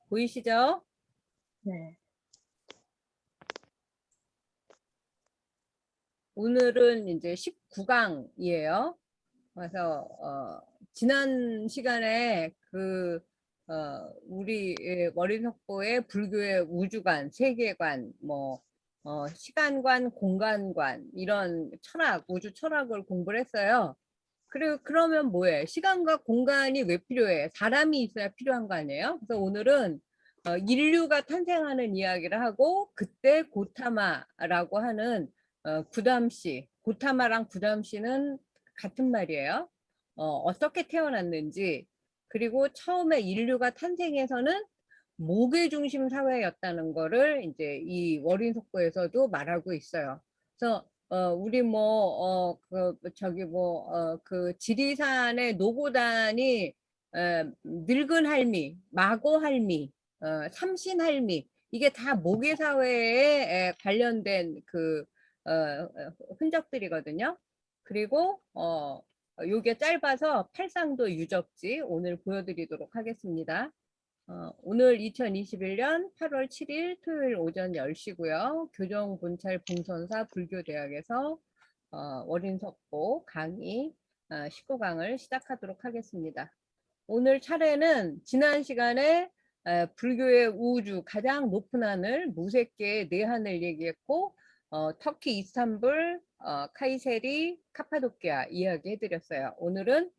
보이시죠? 네. 오늘은 이제 19강이에요. 그래서 지난 시간에 우리 머리석보의 불교의 우주관, 세계관, 시간관, 공간관 이런 철학, 우주 철학을 공부를 했어요. 그리고 그러면 뭐해? 시간과 공간이 왜 필요해? 사람이 있어야 필요한 거 아니에요? 그래서 오늘은 인류가 탄생하는 이야기를 하고 그때 고타마라고 하는 구담씨, 고타마랑 구담씨는 같은 말이에요. 어떻게 태어났는지, 그리고 처음에 인류가 탄생해서는 목의 중심 사회였다는 거를 이제 이 월인석고에서도 말하고 있어요. 그래서 우리 그 지리산의 노고단이 늙은 할미, 마고 할미, 삼신 할미 이게 다 모계 사회에 관련된 흔적들이거든요. 그리고 요게 짧아서 팔상도 유적지 오늘 보여드리도록 하겠습니다. 오늘 2021년 8월 7일 토요일 오전 10시고요. 교정본찰 봉선사 불교대학에서 월인석보 강의 19강을 시작하도록 하겠습니다. 오늘 차례는 지난 시간에 불교의 우주 가장 높은 하늘 무색계의 내하늘 얘기했고 터키 이스탄불, 카이세리, 카파도키아 이야기해드렸어요. 오늘은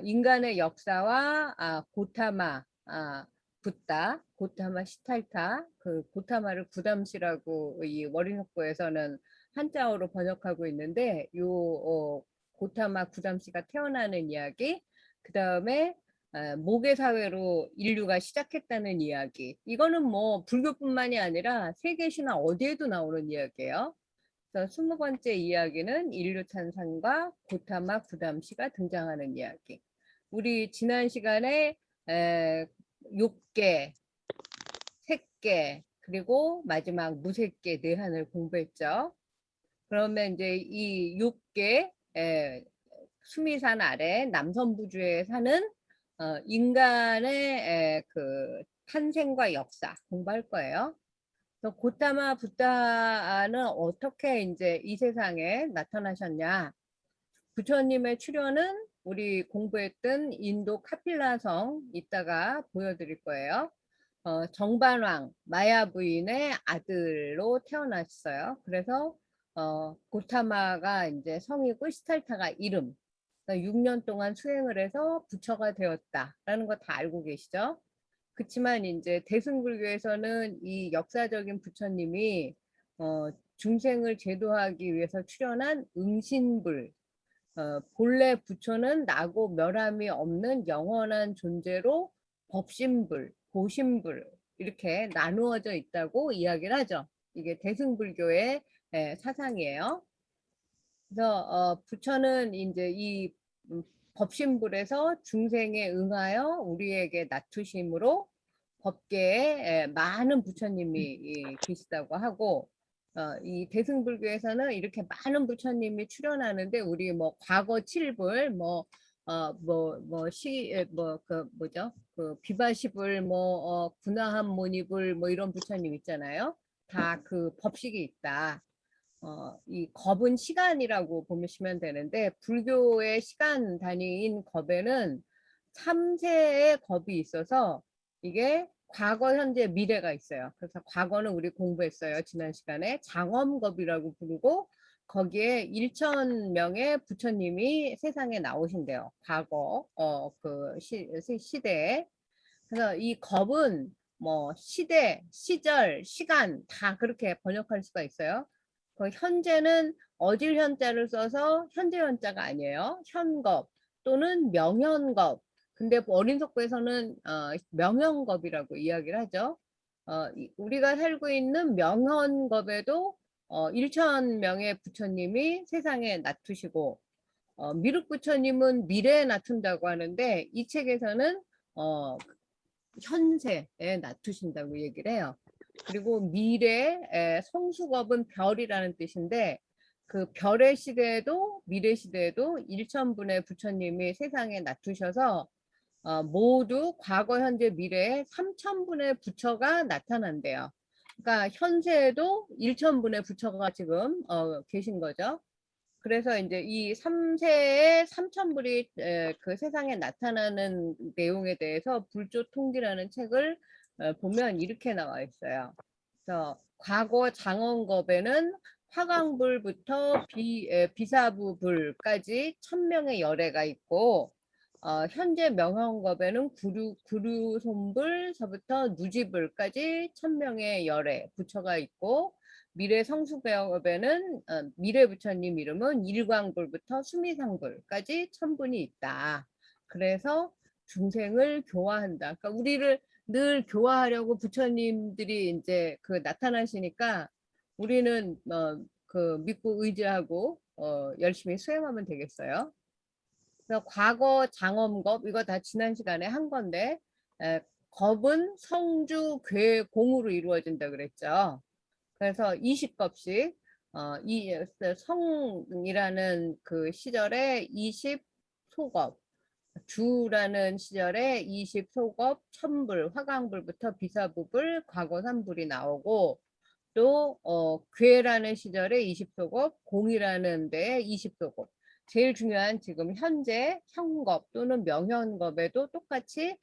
인간의 역사와 고타마, 붓다, 고타마 시탈타, 그 고타마를 구담시라고 이 월인석보에서는 한자어로 번역하고 있는데 고타마 구담시가 태어나는 이야기, 그 다음에 모계 사회로 인류가 시작했다는 이야기. 이거는 뭐 불교뿐만이 아니라 세계 신화 어디에도 나오는 이야기예요. 그래서 20번째 이야기는 인류 찬산과 고타마 구담시가 등장하는 이야기. 우리 지난 시간에 욕계, 색계, 그리고 마지막 무색계 내한을 공부했죠. 그러면 이제 이 욕계 수미산 아래 남선부주에 사는 인간의 그 탄생과 역사 공부할 거예요. 그래서 고타마 붓다는 어떻게 이제 이 세상에 나타나셨냐? 부처님의 출현은 우리 공부했던 인도 카필라성 이따가 보여드릴 거예요. 정반왕 마야 부인의 아들로 태어났어요. 그래서 고타마가 이제 성이고 시탈타가 이름. 6년 동안 수행을 해서 부처가 되었다라는 거 다 알고 계시죠? 그렇지만 이제 대승불교에서는 이 역사적인 부처님이 중생을 제도하기 위해서 출현한 응신불, 본래 부처는 나고 멸함이 없는 영원한 존재로 법신불, 보신불 이렇게 나누어져 있다고 이야기를 하죠. 이게 대승불교의 사상이에요. 그래서 부처는 이제 이 법신불에서 중생에 응하여 우리에게 낮추심으로 법계에 많은 부처님이 계시다고 하고 이 대승불교에서는 이렇게 많은 부처님이 출현하는데 우리 뭐 과거 칠불 그 비바시불 구나한 모니불 뭐 이런 부처님 있잖아요. 다 그 법식이 있다. 이 겁은 시간이라고 보시면 되는데 불교의 시간 단위인 겁에는 3세의 겁이 있어서 이게 과거, 현재, 미래가 있어요. 그래서 과거는 우리 공부했어요. 지난 시간에 장엄겁이라고 부르고 거기에 1,000명의 부처님이 세상에 나오신대요. 과거 시대에. 그래서 이 겁은 뭐 시대, 시절, 시간 다 그렇게 번역할 수가 있어요. 그 현재는 어질 현자를 써서 현재 현자가 아니에요. 현겁 또는 명현겁. 근데 어린석부에서는 명현겁이라고 이야기를 하죠. 우리가 살고 있는 명현겁에도 1,000명의 부처님이 세상에 나투시고 미륵 부처님은 미래에 나툰다고 하는데 이 책에서는 현세에 낮추신다고 얘기를 해요. 그리고 미래, 성수겁은 별이라는 뜻인데 그 별의 시대에도 미래 시대에도 1,000분의 부처님이 세상에 낮추셔서 모두 과거, 현재, 미래에 3천분의 부처가 나타난대요. 그러니까 현세에도 1천분의 부처가 지금 계신 거죠. 그래서 이제 이 3세의 3천불이 그 세상에 나타나는 내용에 대해서 불조통기라는 책을 보면 이렇게 나와 있어요. 그래서 과거 장원겁에는 화강불부터 비사부불까지 1000명의 열애가 있고, 현재 명형겁에는 구류손불서부터 누지불까지 1000명의 열애 부처가 있고, 미래 성수배업에는 미래 부처님 이름은 일광불부터 수미상불까지 1000분이 있다. 그래서 중생을 교화한다. 그러니까 우리를 늘 교화하려고 부처님들이 이제 그 나타나시니까 우리는 그 믿고 의지하고 열심히 수행하면 되겠어요. 그래서 과거 장엄겁 이거 다 지난 시간에 한 건데 겁은 성주 괴공으로 이루어진다 그랬죠. 그래서 20겁씩 이 성이라는 그 시절에 20소겁, 주라는 시절에 20소겁, 천불, 화강불부터 비사부불, 과거삼불이 나오고 또 괴라는 시절에 20소겁, 공이라는 데에 20소겁. 제일 중요한 지금 현재 현겁 또는 명현겁에도 똑같이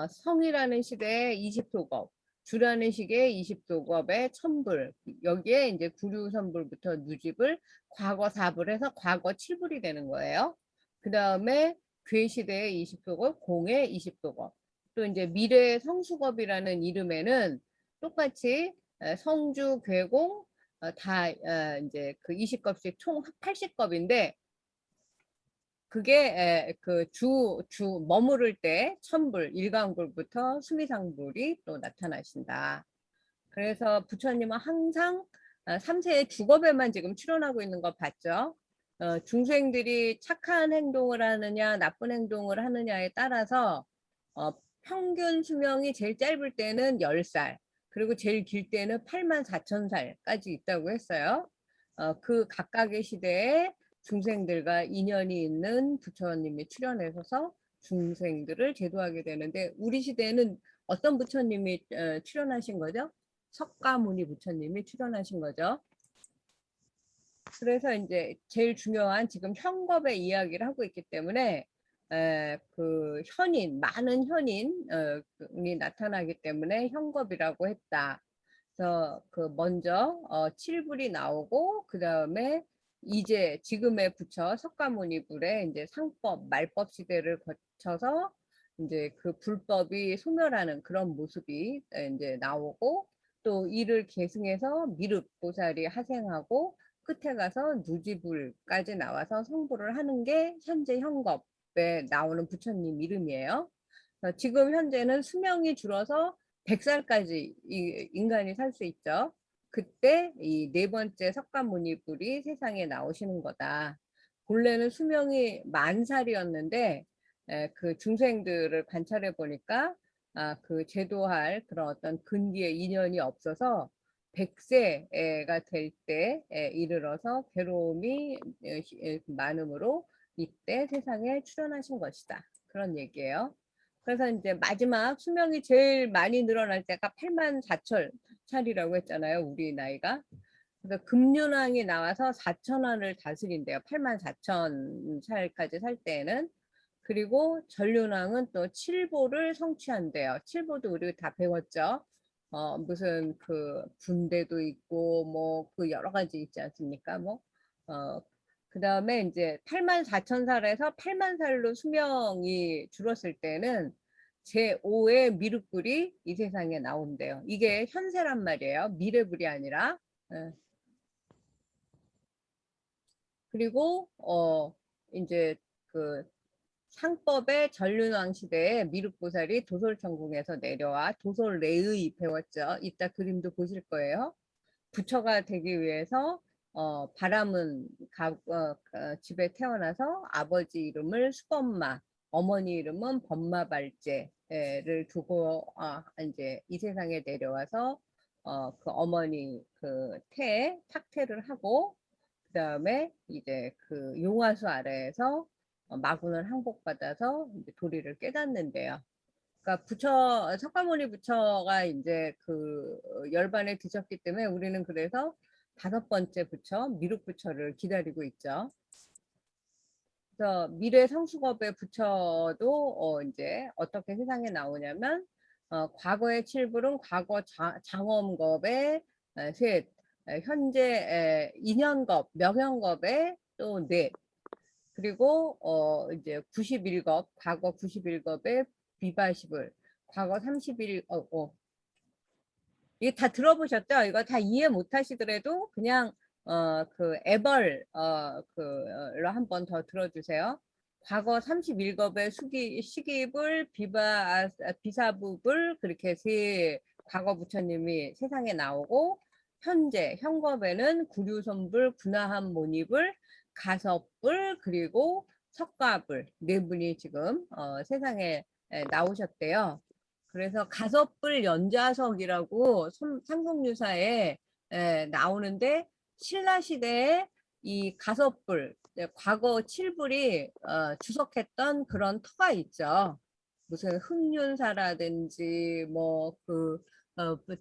성이라는 시대에 20소겁, 주라는 시기에 20소겁에 천불, 여기에 이제 구류선불부터 누집을 과거 4불에서 과거 7불이 되는 거예요. 그 다음에 괴 시대에 20소겁, 공에 20소겁. 또 이제 미래 성수겁이라는 이름에는 똑같이 성주, 괴공 다 이제 그 20겁씩 총 80겁인데 그게 그 주 머무를 때 천불, 일광불부터 수미상불이 또 나타나신다. 그래서 부처님은 항상 3세의 주겁에만 지금 출연하고 있는 거 봤죠. 중생들이 착한 행동을 하느냐 나쁜 행동을 하느냐에 따라서 평균 수명이 제일 짧을 때는 10살 그리고 제일 길 때는 84,000살까지 있다고 했어요. 그 각각의 시대에 중생들과 인연이 있는 부처님이 출연해서 중생들을 제도하게 되는데 우리 시대에는 어떤 부처님이 출연하신 거죠? 석가모니 부처님이 출연하신 거죠. 그래서 이제 제일 중요한 지금 현겁의 이야기를 하고 있기 때문에 그 현인, 많은 현인이 나타나기 때문에 현겁이라고 했다. 그래서 그 먼저 칠불이 나오고 그 다음에 이제 지금의 부처 석가모니 불에 이제 상법, 말법 시대를 거쳐서 이제 그 불법이 소멸하는 그런 모습이 이제 나오고 또 이를 계승해서 미륵보살이 하생하고 끝에 가서 누지불까지 나와서 성불을 하는 게 현재 현겁에 나오는 부처님 이름이에요. 지금 현재는 수명이 줄어서 100살까지 인간이 살 수 있죠. 그때 이 네 번째 석가모니불이 세상에 나오시는 거다. 본래는 수명이 10,000살이었는데 그 중생들을 관찰해 보니까 그 제도할 그런 어떤 근기의 인연이 없어서 100세가 될 때에 이르러서 괴로움이 많음으로 이때 세상에 출현하신 것이다. 그런 얘기예요. 그래서 이제 마지막 수명이 제일 많이 늘어날 때가 84,000살이라고 했잖아요. 우리 나이가. 그래서 금륜왕이 나와서 4천왕을 다스린대요. 84,000살까지 살 때에는. 그리고 전륜왕은 또 칠보를 성취한대요. 칠보도 우리 다 배웠죠. 무슨 그 분대도 있고 뭐 그 여러 가지 있지 않습니까? 뭐 그 다음에 이제 84,000살에서 80,000살로 수명이 줄었을 때는 제5의 미륵불이 이 세상에 나온대요. 이게 현세란 말이에요. 미래불이 아니라. 예. 그리고 이제 그 상법의 전륜왕 시대에 미륵보살이 도솔천궁에서 내려와 도솔레의 배웠죠. 이따 그림도 보실 거예요. 부처가 되기 위해서 바람은 집에 태어나서 아버지 이름을 수범마, 어머니 이름은 범마발제를 두고 이제 이 세상에 내려와서 그 어머니 그 태에 탁태를 하고 그 다음에 이제 그 용화수 아래에서 마군을 항복받아서 이제 도리를 깨닫는데요. 그러니까 부처 석가모니 부처가 이제 그 열반에 드셨기 때문에 우리는 그래서 5번째 부처 미륵 부처를 기다리고 있죠. 그래서 미래 성수겁의 부처도 이제 어떻게 세상에 나오냐면 과거의 7불은 과거 장엄겁의 셋, 현재 인연겁, 명현겁의 또 넷, 그리고 이제 91겁, 과거 91겁의 비바시불, 과거 31, 이게 다 들어보셨죠? 이거 다 이해 못 하시더라도 그냥 그 애벌 그로 한 번 더 들어주세요. 과거 31겁의 시기불, 비사부불 그렇게 세 과거 부처님이 세상에 나오고 현재 현겁에는 구류손불, 군화함 모니불, 가섭불 그리고 석가불 네 분이 지금 세상에 나오셨대요. 그래서 가섭불 연자석이라고 삼국유사에 나오는데 신라 시대에 이 가섭불 과거 7불이 주석했던 그런 터가 있죠. 무슨 흑륜사라든지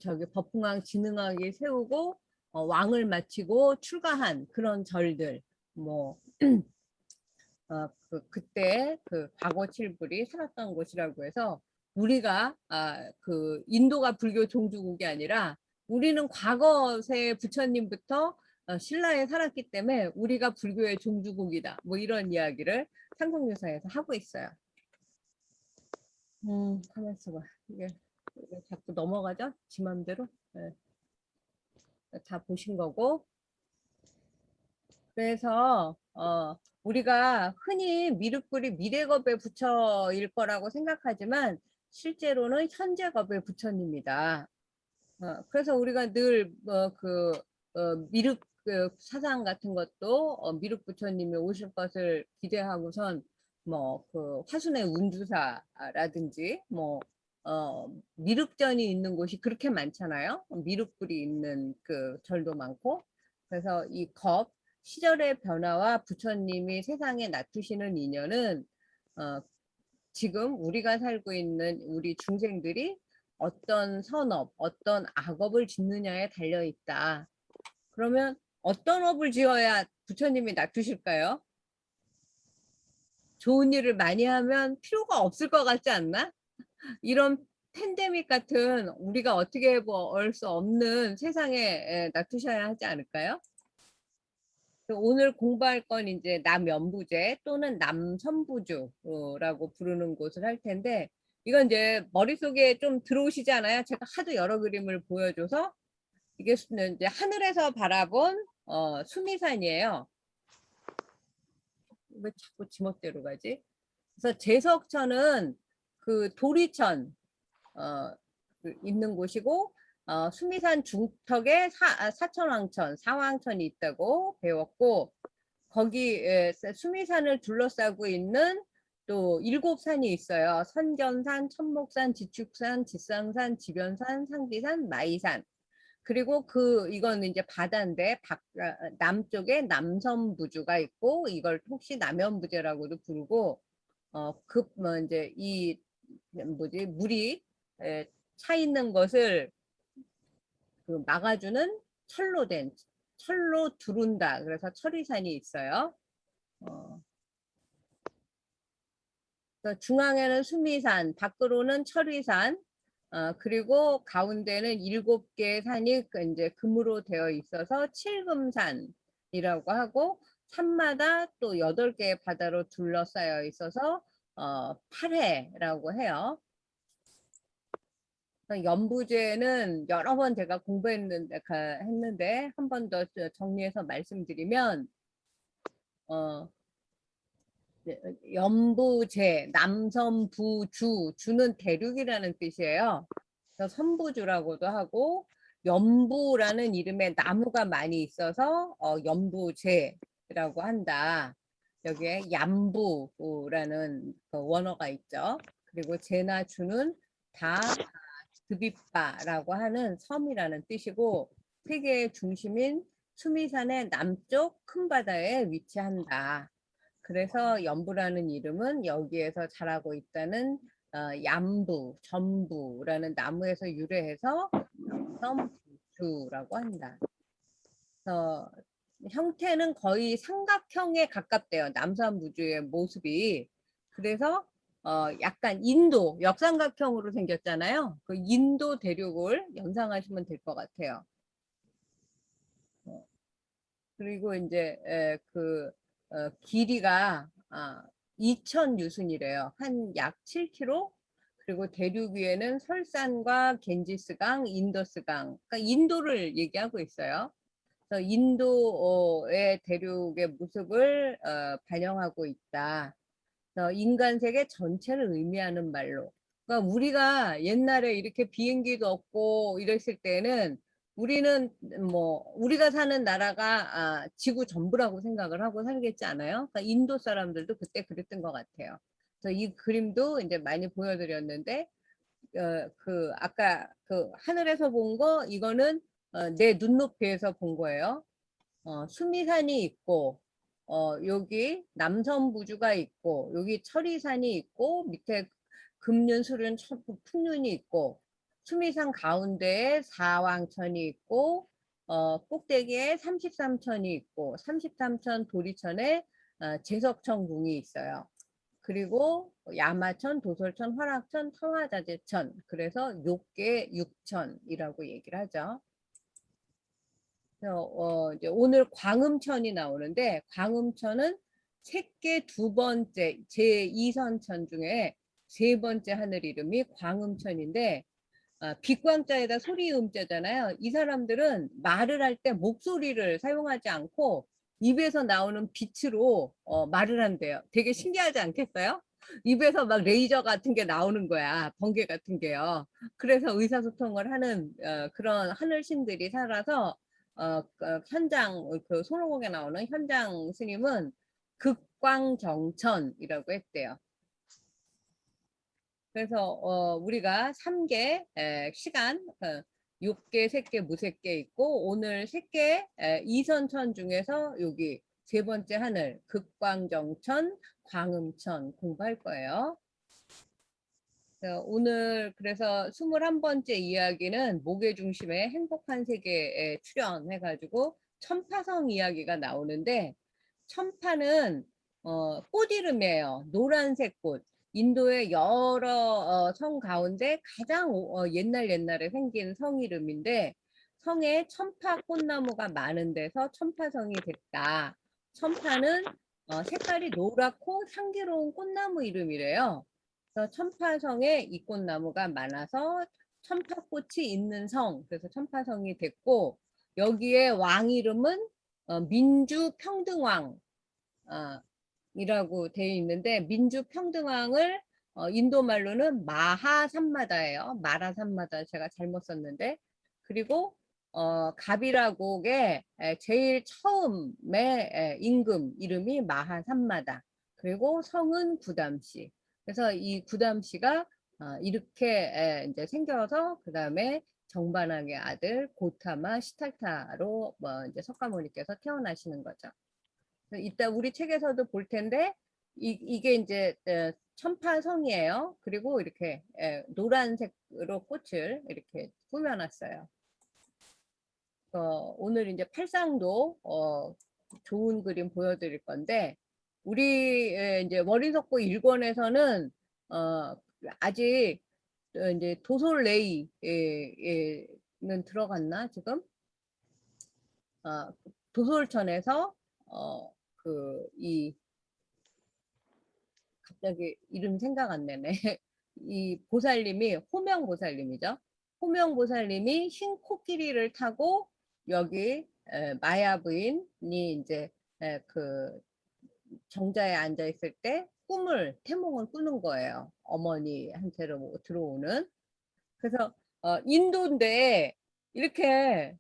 저기 법흥왕 진흥왕이 세우고 왕을 마치고 출가한 그런 절들 뭐 그때 그 과거 7불이 살았던 곳이라고 해서 우리가 그 인도가 불교 종주국이 아니라 우리는 과거세 부처님부터 신라에 살았기 때문에 우리가 불교의 종주국이다. 뭐 이런 이야기를 삼국유사에서 하고 있어요. 가만 있어봐. 이게 자꾸 넘어가죠? 지 맘대로. 네. 다 보신 거고. 그래서 우리가 흔히 미륵불이 미래겁의 부처일 거라고 생각하지만 실제로는 현재겁의 부처님이다. 그래서 우리가 늘 미륵 사상 같은 것도 미륵 부처님이 오실 것을 기대하고선 그 화순의 운주사라든지 미륵전이 있는 곳이 그렇게 많잖아요. 미륵불이 있는 그 절도 많고 그래서 이 시절의 변화와 부처님이 세상에 낮추시는 인연은 지금 우리가 살고 있는 우리 중생들이 어떤 선업, 어떤 악업을 짓느냐에 달려 있다. 그러면 어떤 업을 지어야 부처님이 낮추실까요? 좋은 일을 많이 하면 필요가 없을 것 같지 않나? 이런 팬데믹 같은 우리가 어떻게 할 수 없는 세상에 낮추셔야 하지 않을까요? 오늘 공부할 건 이제 남연부제 또는 남선부주라고 부르는 곳을 할 텐데 이건 이제 머릿속에 좀 들어오시지 않아요? 제가 하도 여러 그림을 보여줘서 이게 이제 하늘에서 바라본 수미산이에요. 왜 자꾸 지멋대로 가지? 그래서 제석천은 그 도리천 있는 곳이고 수미산 중턱에 사천왕천, 사왕천이 있다고 배웠고 거기 수미산을 둘러싸고 있는 또 7산이 있어요. 선견산, 천목산, 지축산, 지상산, 지변산, 상기산, 마이산. 그리고 이건 이제 바다인데 남쪽에 남선부주가 있고 이걸 혹시 남연부제라고도 부르고 이제 이 물이 차 있는 것을 막아주는 철로 두른다. 그래서 철의산이 있어요. 중앙에는 수미산, 밖으로는 철의산, 그리고 가운데는 7개의 산이 이제 금으로 되어 있어서 칠금산이라고 하고 산마다 또 8개의 바다로 둘러싸여 있어서 팔해라고 해요. 연부제는 여러 번 제가 공부했는데 한 번 더 정리해서 말씀드리면 연부제, 남선부주, 주는 대륙이라는 뜻이에요. 그래서 선부주라고도 하고 연부라는 이름의 나무가 많이 있어서 연부제라고 한다. 여기에 얌부라는 원어가 있죠. 그리고 제나 주는 다 드빗바라고 하는 섬이라는 뜻이고 세계의 중심인 수미산의 남쪽 큰 바다에 위치한다. 그래서 연부라는 이름은 여기에서 자라고 있다는 얌부, 전부라는 나무에서 유래해서 남섬부주라고 한다. 그래서 형태는 거의 삼각형에 가깝대요. 남섬부주의 모습이. 그래서 약간 인도 역삼각형으로 생겼잖아요. 그 인도 대륙을 연상하시면 될 것 같아요. 그리고 이제 길이가 2천 유순이래요. 한 약 7km. 그리고 대륙 위에는 설산과 겐지스강, 인더스강, 그러니까 인도를 얘기하고 있어요. 그래서 인도의 대륙의 모습을 반영하고 있다. 인간 세계 전체를 의미하는 말로. 그러니까 우리가 옛날에 이렇게 비행기도 없고 이랬을 때는 우리는 뭐 우리가 사는 나라가 지구 전부라고 생각을 하고 살겠지 않아요? 그러니까 인도 사람들도 그때 그랬던 것 같아요. 그래서 이 그림도 이제 많이 보여드렸는데 아까 그 하늘에서 본 거 이거는 내 눈높이에서 본 거예요. 수미산이 있고 여기 남섬부주가 있고 여기 철이산이 있고 밑에 금륜, 수륜, 풍륜이 있고 수미산 가운데에 사왕천이 있고 꼭대기에 33천이 있고 33천 도리천에 제석천궁이 있어요. 그리고 야마천, 도솔천, 화락천, 청화자재천 그래서 욕계 6천이라고 얘기를 하죠. 이제 오늘 광음천이 나오는데 광음천은 색계 두 번째 제2선천 중에 세 번째 하늘 이름이 광음천인데 빛광자에다 소리음자잖아요. 이 사람들은 말을 할 때 목소리를 사용하지 않고 입에서 나오는 빛으로 말을 한대요. 되게 신기하지 않겠어요? 입에서 막 레이저 같은 게 나오는 거야. 번개 같은 게요. 그래서 의사소통을 하는 그런 하늘신들이 살아서 현장 그 손오공에 나오는 현장 스님은 극광정천이라고 했대요. 그래서 우리가 3개 시간 6개, 3개, 무색개 있고 오늘 3개 이선천 중에서 여기 세 번째 하늘 극광정천, 광음천 공부할 거예요. 오늘 그래서 21번째 이야기는 목의 중심에 행복한 세계에 출연해가지고 천파성 이야기가 나오는데 천파는 꽃 이름이에요. 노란색 꽃. 인도의 여러 성 가운데 가장 옛날에 생긴 성 이름인데 성에 천파 꽃나무가 많은 데서 천파성이 됐다. 천파는 색깔이 노랗고 향기로운 꽃나무 이름이래요. 그래서 천파성에 이 꽃나무가 많아서 천파꽃이 있는 성, 그래서 천파성이 됐고 여기에 왕 이름은 민주평등왕 이라고 되어 있는데 민주평등왕을 인도 말로는 마하삼마다예요. 마라삼마다 제가 잘못 썼는데 그리고 갑이라고의 제일 처음에 임금 이름이 마하삼마다 그리고 성은 구담씨. 그래서 이 구담씨가 이렇게 이제 생겨서 그 다음에 정반왕의 아들 고타마 시탈타로 이제 석가모니께서 태어나시는 거죠. 이따 우리 책에서도 볼 텐데 이게 이제 천파성이에요. 그리고 이렇게 노란색으로 꽃을 이렇게 꾸며놨어요. 오늘 이제 팔상도 좋은 그림 보여드릴 건데 우리 이제 월인석고 1권에서는 아직 이제 도솔레이는 들어갔나 지금? 도솔천에서 갑자기 이름 생각 안 나네. 이 보살님이 호명보살님이죠. 호명보살님이 흰 코끼리를 타고 여기 마야 부인이 이제 그 정자에 앉아 있을 때 태몽을 꾸는 거예요. 어머니한테로 들어오는. 그래서 인도인데 이렇게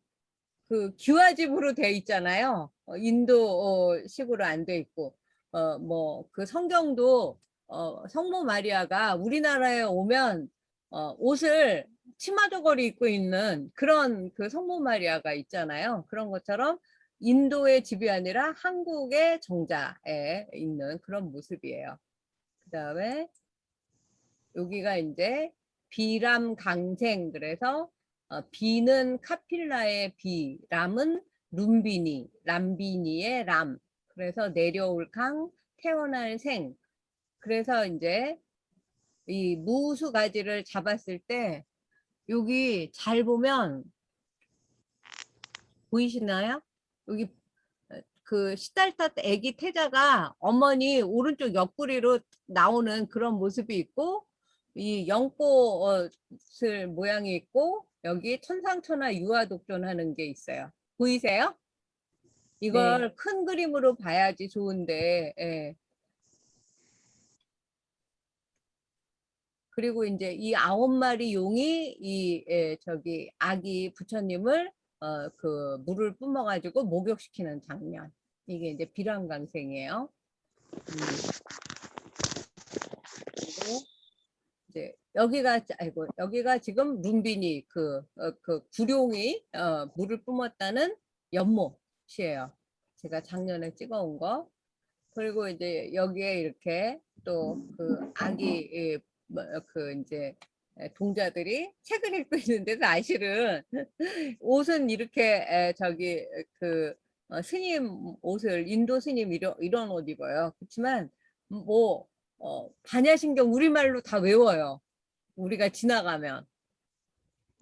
그 기와집으로 돼 있잖아요. 인도식으로 안 돼 있고 뭐 그 성경도 성모 마리아가 우리나라에 오면 옷을 치마 저고리 입고 있는 그런 그 성모 마리아가 있잖아요. 그런 것처럼 인도의 집이 아니라 한국의 정자에 있는 그런 모습이에요. 그 다음에 여기가 이제 비람강생, 그래서 비는 카필라의 비, 람은 룸비니, 람비니의 람. 그래서 내려올 강, 태어날 생. 그래서 이제 이 무수 가지를 잡았을 때 여기 잘 보면 보이시나요? 여기 그 시달타 애기 태자가 어머니 오른쪽 옆구리로 나오는 그런 모습이 있고, 이 연꽃을 모양이 있고, 여기 천상천하 유아독존하는 게 있어요. 보이세요? 네. 이걸 큰 그림으로 봐야지 좋은데. 예. 그리고 이제 이 9마리 용이 이 저기 아기 부처님을 그 물을 뿜어가지고 목욕시키는 장면. 이게 이제 비람강생이에요. 그리고 이제 여기가 지금 룸빈이 그 구룡이 물을 뿜었다는 연못이에요. 제가 작년에 찍어온 거. 그리고 이제 여기에 이렇게 또 그 아기 그 이제 동자들이 책을 읽고 있는데, 사실은 옷은 이렇게 저기 그 스님 옷을, 인도 스님 이런 옷 입어요. 그렇지만 뭐 반야신경 우리말로 다 외워요. 우리가 지나가면.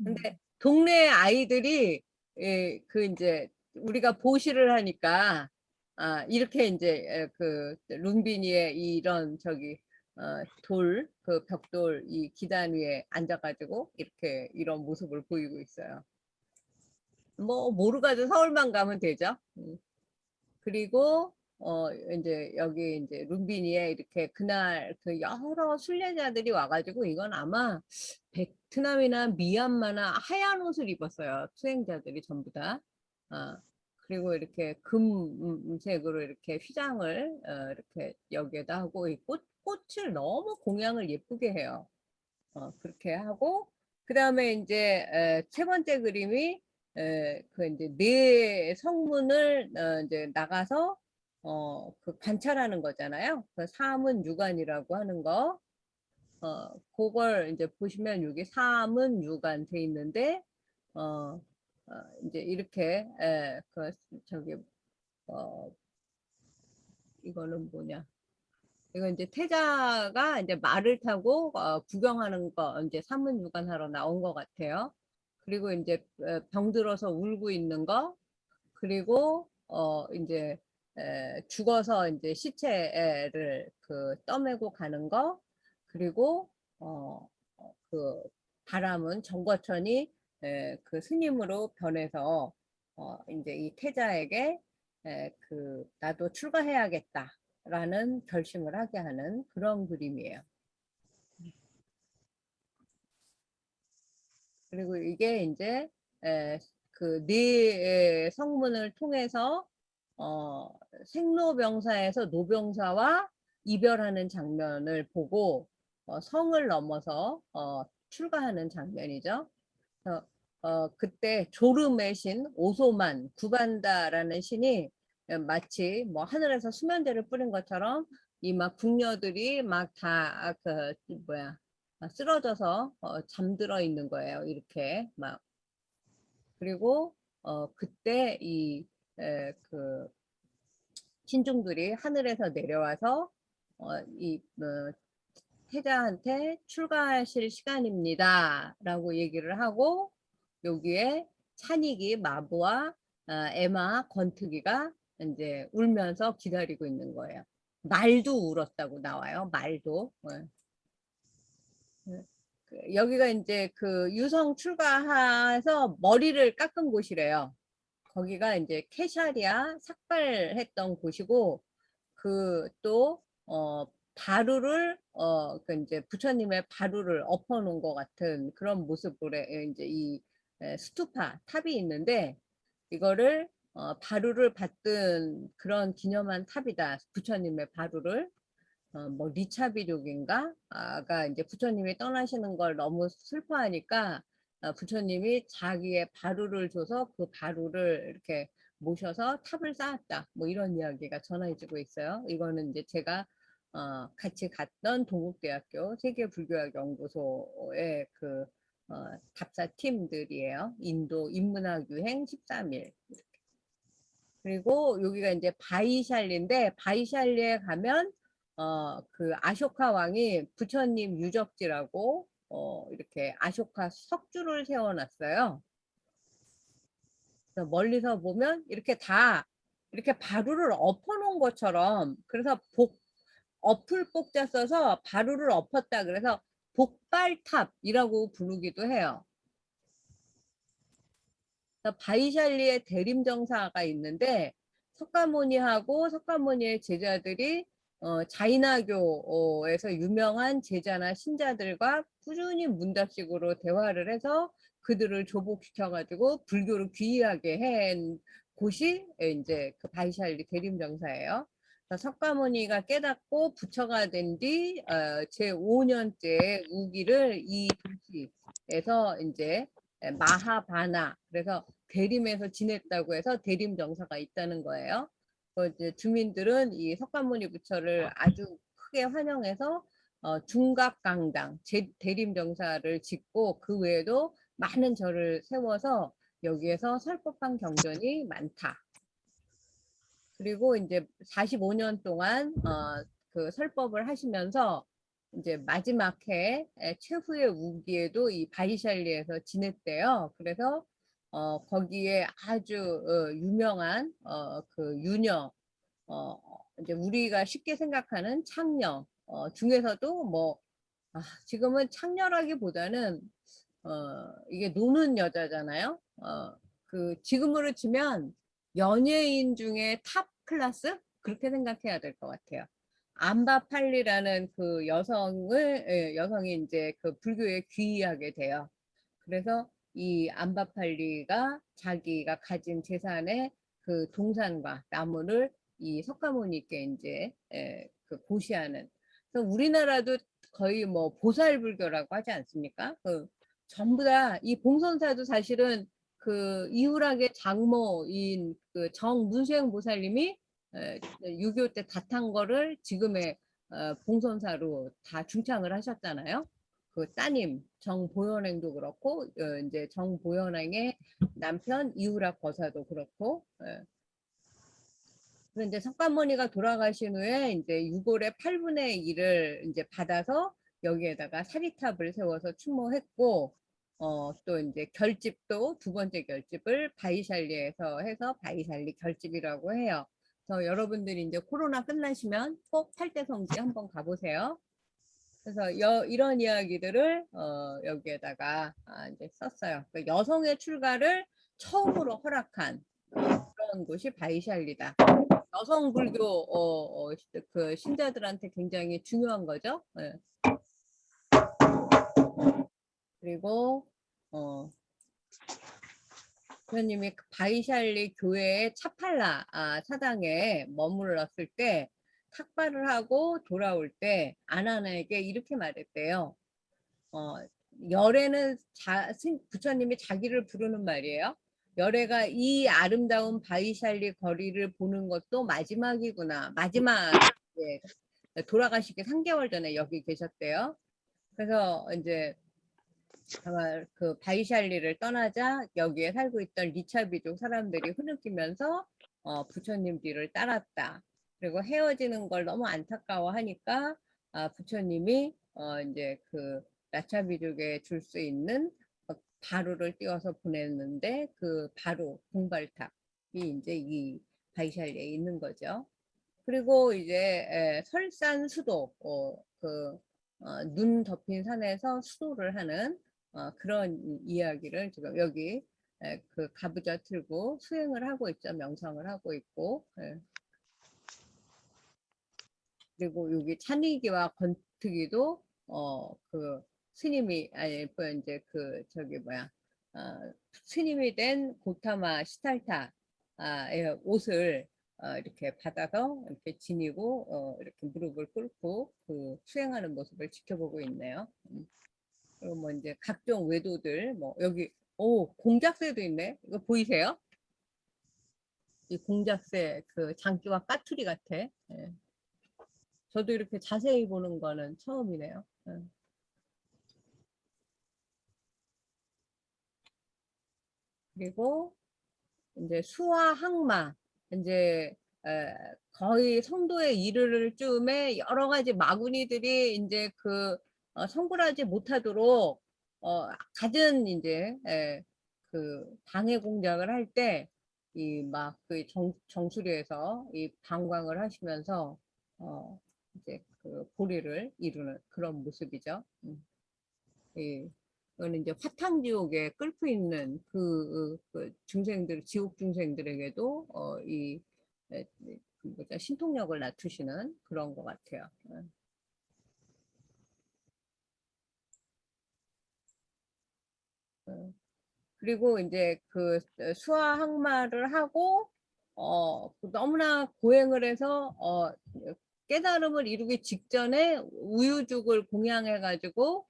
근데 동네 아이들이 그 이제 우리가 보시를 하니까 이렇게 이제 그 룸비니의 이런 저기 그 벽돌 이 기단 위에 앉아가지고 이렇게 이런 모습을 보이고 있어요. 뭐 모르가도 서울만 가면 되죠. 그리고 이제 여기 이제 룸비니에 이렇게 그날 그 여러 순례자들이 와가지고, 이건 아마 베트남이나 미얀마나 하얀 옷을 입었어요. 수행자들이 전부 다. 그리고 이렇게 금색으로 이렇게 휘장을 이렇게 여기에다 하고, 이 꽃을 너무 공양을 예쁘게 해요. 그렇게 하고, 그 다음에 이제 세 번째 그림이 그 이제 네 성문을 이제 나가서 그 관찰하는 거잖아요. 그 사문 유관이라고 하는 거. 그걸 이제 보시면 여기 사문 유관 돼 있는데, 어, 이제 이렇게 그 저기 어, 이거는 뭐냐? 이건 이제 태자가 이제 말을 타고 구경하는 거, 이제 산문유관하러 나온 것 같아요. 그리고 이제 병들어서 울고 있는 거, 그리고 이제 죽어서 이제 시체를 그 떠매고 가는 거, 그리고 그 바람은 정거천이 그 스님으로 변해서 이제 이 태자에게 그 나도 출가해야겠다라는 결심을 하게 하는 그런 그림이에요. 그리고 이게 이제 그 네 성문을 통해서 생로병사에서 노병사와 이별하는 장면을 보고 성을 넘어서 출가하는 장면이죠. 그때 조름의 신 오소만 구반다라는 신이 마치 뭐 하늘에서 수면제를 뿌린 것처럼 이 막 궁녀들이 막 다 그 뭐야 쓰러져서 잠들어 있는 거예요. 이렇게 막. 그리고 그때 그 신중들이 하늘에서 내려와서 이 태자한테 출가하실 시간입니다 라고 얘기를 하고, 여기에 찬익이 마부와 에마 권특이가 이제 울면서 기다리고 있는 거예요. 말도 울었다고 나와요. 말도. 여기가 이제 그 유성 출가해서 머리를 깎은 곳이래요. 거기가 이제 케샤리아 삭발했던 곳이고, 그 또 바루를 그 이제 부처님의 바루를 엎어놓은 것 같은 그런 모습으로 이제 이 스투파 탑이 있는데, 이거를 바루를 받든 그런 기념한 탑이다. 부처님의 바루를 뭐 리차비족인가가 이제 부처님이 떠나시는 걸 너무 슬퍼하니까 부처님이 자기의 바루를 줘서 그 바루를 이렇게 모셔서 탑을 쌓았다. 뭐 이런 이야기가 전해지고 있어요. 이거는 이제 제가 같이 갔던 동국대학교 세계불교학연구소의 그 답사 팀들이에요. 인도 인문학 유행 13일. 그리고 여기가 이제 바이샬리인데 바이샬리에 가면 그 아쇼카 왕이 부처님 유적지라고 이렇게 아쇼카 석주를 세워놨어요. 그래서 멀리서 보면 이렇게 다 이렇게 바루를 엎어놓은 것처럼 그래서 엎을 복자 써서 바루를 엎었다 그래서 복발탑이라고 부르기도 해요. 바이샬리의 대림정사가 있는데 석가모니하고 석가모니의 제자들이 자인화교에서 유명한 제자나 신자들과 꾸준히 문답식으로 대화를 해서 그들을 조복시켜가지고 불교를 귀의하게 한 곳이 이제 그 바이샬리 대림정사예요. 석가모니가 깨닫고 부처가 된 뒤 제5년째 우기를 이 도시에서 이제 마하바나 그래서 대림에서 지냈다고 해서 대림 정사가 있다는 거예요. 이제 주민들은 이 석가모니 부처를 아주 크게 환영해서 중각강당 대림 정사를 짓고 그 외에도 많은 절을 세워서 여기에서 설법한 경전이 많다. 그리고 이제 45년 동안 그 설법을 하시면서 이제 마지막 해 최후의 우기에도 이 바이샬리에서 지냈대요. 그래서 거기에 아주 유명한 그 유녀 이제 우리가 쉽게 생각하는 창녀 중에서도 뭐 지금은 창녀라기보다는 이게 노는 여자잖아요. 그 지금으로 치면 연예인 중에 탑 클래스 그렇게 생각해야 될 것 같아요. 암바팔리라는 그 여성이 이제 그 불교에 귀의하게 돼요. 그래서 이 암바팔리가 자기가 가진 재산의 그 동산과 나무를 이 석가모니께 이제 그 고시하는. 그래서 우리나라도 거의 뭐 보살불교라고 하지 않습니까? 그 전부 다 이 봉선사도 사실은 그 이후락의 장모인 그 정문수행 보살님이 6.25 때 다탄 거를 지금의 봉선사로 다 중창을 하셨잖아요. 그 따님 정보현행도 그렇고 이제 정보현행의 남편 이후락 거사도 그렇고 그런데 석가모니가 돌아가신 후에 이제 유골의 8분의 1을 이제 받아서 여기에다가 사리탑을 세워서 추모했고 또 이제 결집도 두 번째 결집을 바이샬리에서 해서 바이샬리 결집이라고 해요. 그래서 여러분들이 이제 코로나 끝나시면 꼭 팔대성지 한번 가보세요. 그래서 이런 이야기들을 여기에다가 이제 썼어요. 그러니까 여성의 출가를 처음으로 허락한 그런 곳이 바이샬리다. 여성 불교 그 신자들한테 굉장히 중요한 거죠. 네. 그리고 부처님이 바이샬리 교회의 차팔라 사당에 머물렀을 때 탁발을 하고 돌아올 때 아나나에게 이렇게 말했대요. 열애는 부처님이 자기를 부르는 말이에요. 열애가 이 아름다운 바이샬리 거리를 보는 것도 마지막이구나. 마지막 돌아가시기 3개월 전에 여기 계셨대요. 그래서 이제 아마 그 바이샬리를 떠나자 여기에 살고 있던 리차비족 사람들이 흐느끼면서 부처님 뒤를 따랐다. 그리고 헤어지는 걸 너무 안타까워하니까 부처님이 이제 그 라차비족에 줄 수 있는 바루를 띄워서 보냈는데 그 바루 공발탑이 이제 이 바이샬리에 있는 거죠. 그리고 이제 설산 수도 눈 덮인 산에서 수도를 하는 그런 이야기를 지금 여기 그 가부좌 틀고 수행을 하고 있죠. 명상을 하고 있고 그리고 여기 찬이기와 권특이도 그 스님이 아니 뭐 이제 그 저기 뭐야 스님이 된 고타마 시탈타의 옷을 이렇게 받아서 이렇게 지니고 이렇게 무릎을 꿇고 그 수행하는 모습을 지켜보고 있네요. 그리고 뭐 이제 각종 외도들 뭐 여기 오 공작새도 있네. 이거 보이세요? 이 공작새 그 장기와 까투리 같아. 예. 저도 이렇게 자세히 보는 거는 처음이네요. 예. 그리고 이제 수화 항마 이제 거의 성도에 이르를 쯤에 여러 가지 마구니들이 이제 그 성불하지 못하도록 갖은 이제 그 방해 공작을 할 때 이 막 그 정수리에서 이 방광을 하시면서 이제 그 보리를 이루는 그런 모습이죠. 예. 그거는 이제 화탕지옥에 끌고 있는 그 중생들, 지옥 중생들에게도 그 뭐죠? 신통력을 낮추시는 그런 것 같아요. 그리고 이제 그 수화 항마를 하고 너무나 고행을 해서 깨달음을 이루기 직전에 우유죽을 공양해 가지고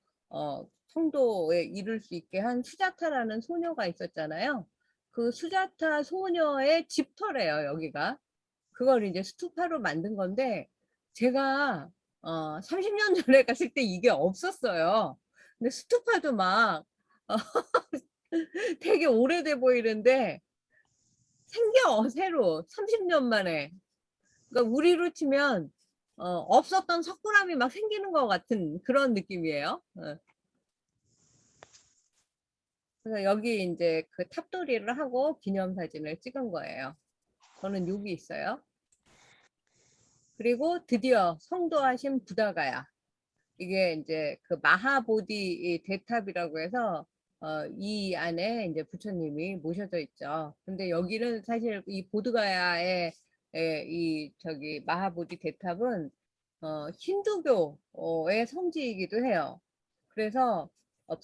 성도에 이룰 수 있게 한 수자타라는 소녀가 있었잖아요. 그 수자타 소녀의 집터래요, 여기가. 그걸 이제 스투파로 만든 건데 제가 30년 전에 갔을 때 이게 없었어요. 근데 스투파도 막 되게 오래돼 보이는데 생겨 새로 30년 만에. 그러니까 우리로 치면 없었던 석굴암이 막 생기는 것 같은 그런 느낌이에요. 그래서 여기 이제 그 탑도리를 하고 기념사진을 찍은 거예요. 저는 여기 있어요. 그리고 드디어 성도하신 부다가야. 이게 이제 그 마하보디 대탑이라고 해서 이 안에 이제 부처님이 모셔져 있죠. 근데 여기는 사실 이 보드가야의 이 저기 마하보디 대탑은 힌두교의 성지이기도 해요. 그래서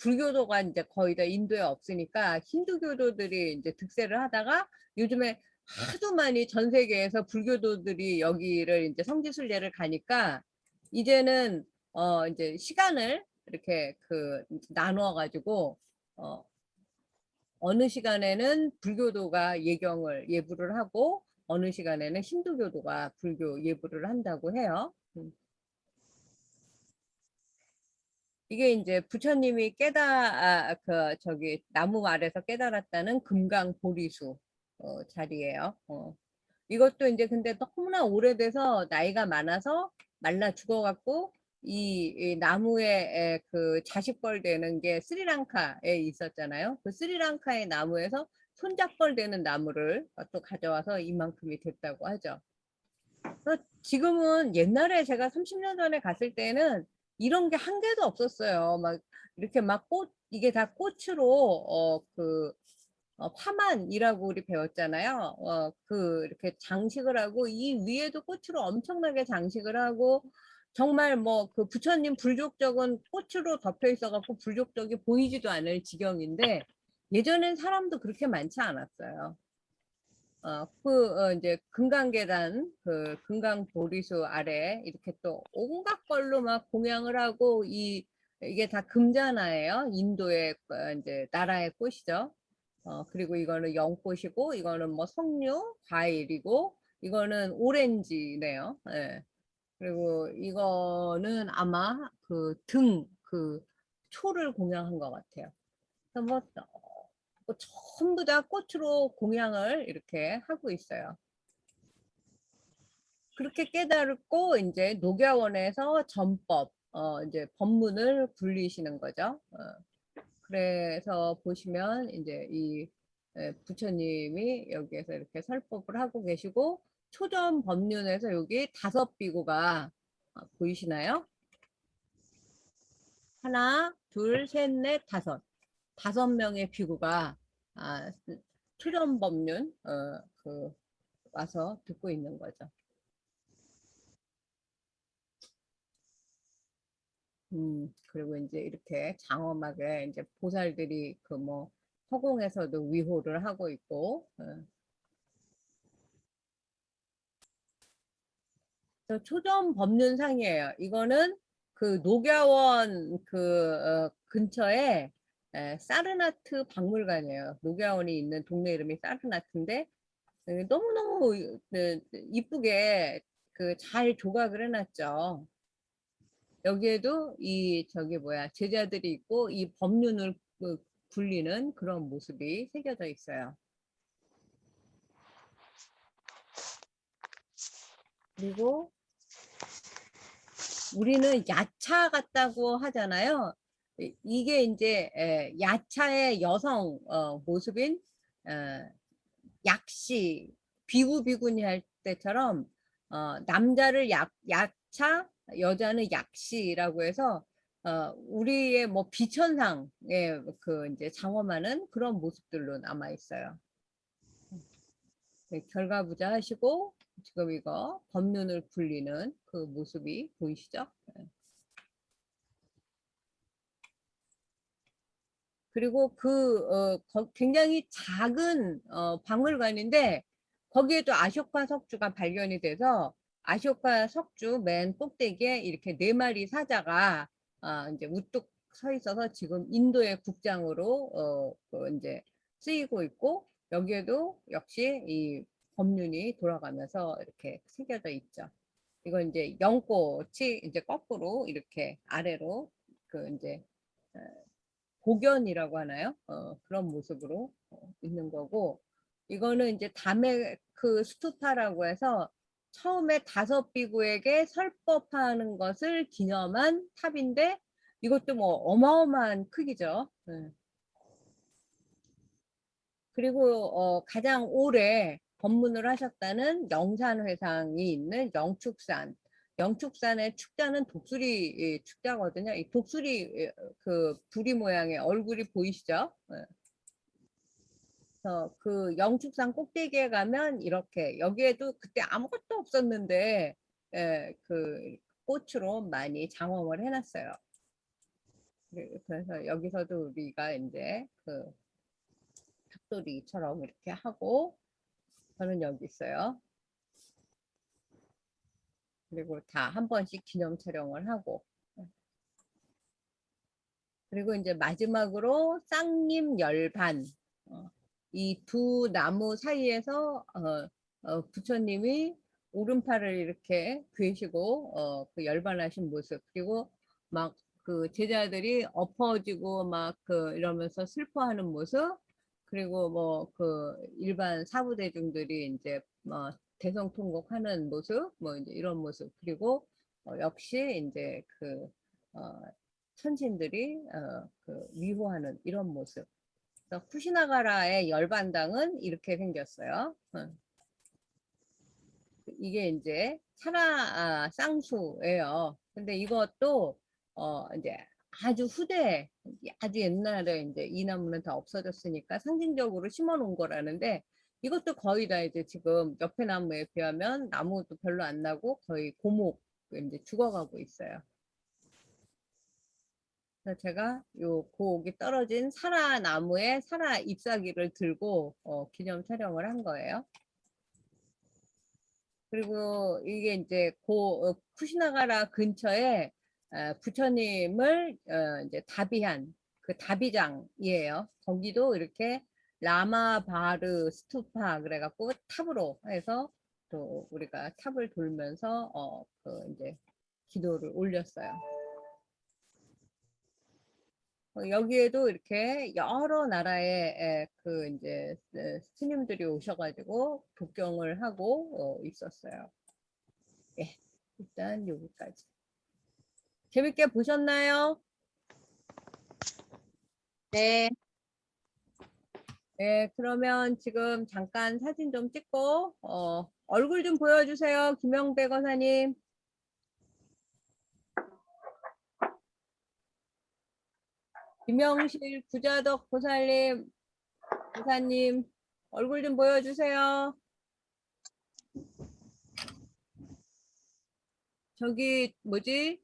불교도가 이제 거의 다 인도에 없으니까 힌두교도들이 이제 득세를 하다가 요즘에 하도 많이 전 세계에서 불교도들이 여기를 이제 성지순례를 가니까 이제는 이제 시간을 이렇게 그 나누어 가지고 어느 시간에는 불교도가 예경을 예불을 하고 어느 시간에는 힌두교도가 불교 예불을 한다고 해요. 이게 이제 부처님이 그 저기 나무 아래서 깨달았다는 금강보리수 자리예요. 이것도 이제 근데 너무나 오래돼서 나이가 많아서 말라 죽어갖고 이 나무에 그 자식벌 되는 게 스리랑카에 있었잖아요. 그 스리랑카의 나무에서 손잡벌 되는 나무를 또 가져와서 이만큼이 됐다고 하죠. 지금은 옛날에 제가 30년 전에 갔을 때는 이런 게 한 개도 없었어요. 막 이렇게 막 이게 다 꽃으로 화만이라고 우리 배웠잖아요. 이렇게 장식을 하고 이 위에도 꽃으로 엄청나게 장식을 하고 정말 뭐 그 부처님 불족적은 꽃으로 덮여 있어갖고 불족적이 보이지도 않을 지경인데 예전엔 사람도 그렇게 많지 않았어요. 이제 금강계단, 그 금강보리수 아래 이렇게 또 온갖 걸로 막 공양을 하고 이게 다 금자나예요. 인도의 이제 나라의 꽃이죠. 그리고 이거는 연꽃이고 이거는 뭐 석류, 과일이고 이거는 오렌지네요. 예. 그리고 이거는 아마 그 초를 공양한 것 같아요. 그래서 뭐 전부 다 꽃으로 공양을 이렇게 하고 있어요. 그렇게 깨달고 이제 녹야원에서 전법, 이제 법문을 굴리시는 거죠. 그래서 보시면 이제 이 부처님이 여기에서 이렇게 설법을 하고 계시고 초전 법륜에서 여기 5비구가 보이시나요? 하나, 둘, 셋, 넷, 5. 5명의 비구가 초전 법륜 와서 듣고 있는 거죠. 그리고 이제 이렇게 장엄하게 이제 보살들이 그 뭐 허공에서도 위호를 하고 있고, 초전 법륜상이에요. 이거는 그 녹야원 근처에 사르나트 박물관이에요. 녹야원이 있는 동네 이름이 사르나트인데 너무너무 이쁘게 그 잘 조각을 해놨죠. 여기에도 이 저기 뭐야 제자들이 있고 이 법륜을 굴리는 그런 모습이 새겨져 있어요. 그리고 우리는 야차 같다고 하잖아요. 이게 이제 야차의 여성 모습인 약시 비구비구니 할 때처럼 남자를 약차 여자는 약시라고 해서 우리의 뭐 비천상에 그 이제 장엄하는 그런 모습들로 남아 있어요. 네, 결과부자 하시고 지금 이거 법륜을 굴리는 그 모습이 보이시죠? 네. 그리고 굉장히 작은 박물관인데 거기에도 아쇼카 석주가 발견이 돼서 아쇼카 석주 맨 꼭대기에 이렇게 4마리 사자가 이제 우뚝 서 있어서 지금 인도의 국장으로 이제 쓰이고 있고 여기에도 역시 이 법륜이 돌아가면서 이렇게 새겨져 있죠. 이건 이제 연꽃이 이제 거꾸로 이렇게 아래로 그 이제 복연이라고 하나요? 그런 모습으로 있는 거고 이거는 이제 다메크 스투파라고 해서 처음에 5비구에게 설법하는 것을 기념한 탑인데 이것도 뭐 어마어마한 크기죠. 네. 그리고 가장 오래 법문을 하셨다는 영산회상이 있는 영축산. 영축산의 축자는 독수리 축자거든요. 이 독수리 그 부리 모양의 얼굴이 보이시죠? 네. 그래서 그 영축산 꼭대기에 가면 이렇게 여기에도 그때 아무것도 없었는데 그 꽃으로 많이 장엄을 해놨어요. 그래서 여기서도 우리가 이제 그 탑돌이처럼 이렇게 하고 저는 여기 있어요. 그리고 다 한 번씩 기념 촬영을 하고 그리고 이제 마지막으로 쌍님 열반 이 두 나무 사이에서 부처님이 오른팔을 이렇게 괴시고 그 열반하신 모습 그리고 막 그 제자들이 엎어지고 막 그 이러면서 슬퍼하는 모습 그리고 뭐 그 일반 사부대중들이 이제 뭐 대성통곡하는 모습 뭐 이제 이런 모습 그리고 역시 이제 그 천신들이 그 위호하는 이런 모습. 그래서 쿠시나가라의 열반당은 이렇게 생겼어요. 이게 이제 차라 쌍수예요. 근데 이것도 이제 아주 후대, 아주 옛날에 이제 이 나무는 다 없어졌으니까 상징적으로 심어 놓은 거라는데 이것도 거의 다 이제 지금 옆에 나무에 비하면 나무도 별로 안 나고 거의 고목 이제 죽어가고 있어요. 그래서 제가 요 고옥이 떨어진 사라 나무에 사라 잎사귀를 들고 기념 촬영을 한 거예요. 그리고 이게 이제 쿠시나가라 근처에 부처님을 이제 다비한 그 다비장이에요. 거기도 이렇게 라마바르 스투파 그래갖고 탑으로 해서 또 우리가 탑을 돌면서 그 이제 기도를 올렸어요. 여기에도 이렇게 여러 나라의 그 이제 스님들이 오셔가지고 독경을 하고 있었어요. 예, 일단 여기까지. 재밌게 보셨나요? 네. 예, 그러면 지금 잠깐 사진 좀 찍고 얼굴 좀 보여주세요, 김영배 거사님. 김영실 구자덕 보사님 얼굴 좀 보여주세요. 저기 뭐지?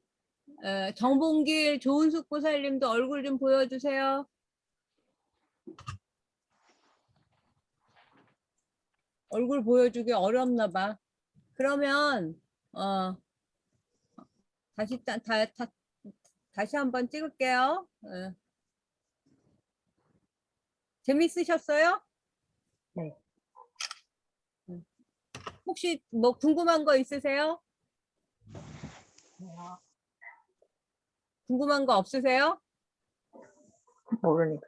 정봉길 조은숙 보살님도 얼굴 좀 보여주세요. 얼굴 보여주기 어렵나 봐. 그러면 다시 다시 한번 찍을게요. 재밌으셨어요? 네. 혹시 뭐 궁금한 거 있으세요? 궁금한 거 없으세요? 모르니까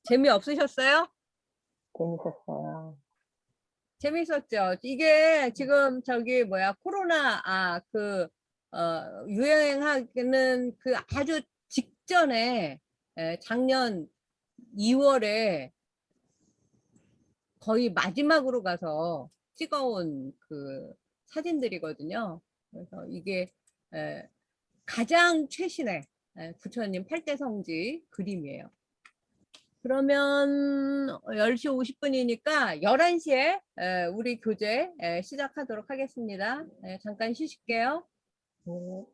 재미없으셨어요? 재밌었어요. 재밌었죠. 이게 지금 저기 뭐야 코로나 유행하는 그 아주 직전에 작년 2월에 거의 마지막으로 가서 찍어온 그 사진들이거든요. 그래서 이게 에, 가장 최신의 부처님 8대 성지 그림이에요. 그러면 10시 50분이니까 11시에 우리 교재 시작하도록 하겠습니다. 잠깐 쉬실게요. 네.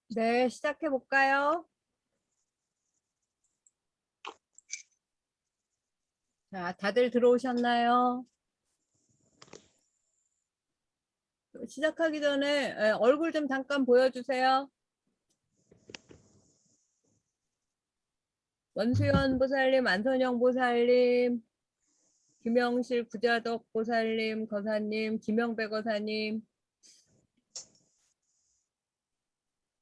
네, 시작해 볼까요? 자, 다들 들어오셨나요? 시작하기 전에 얼굴 좀 잠깐 보여주세요. 원수연 보살님, 안선영 보살님, 김영실 구자덕 보살님, 거사님, 김영배 거사님.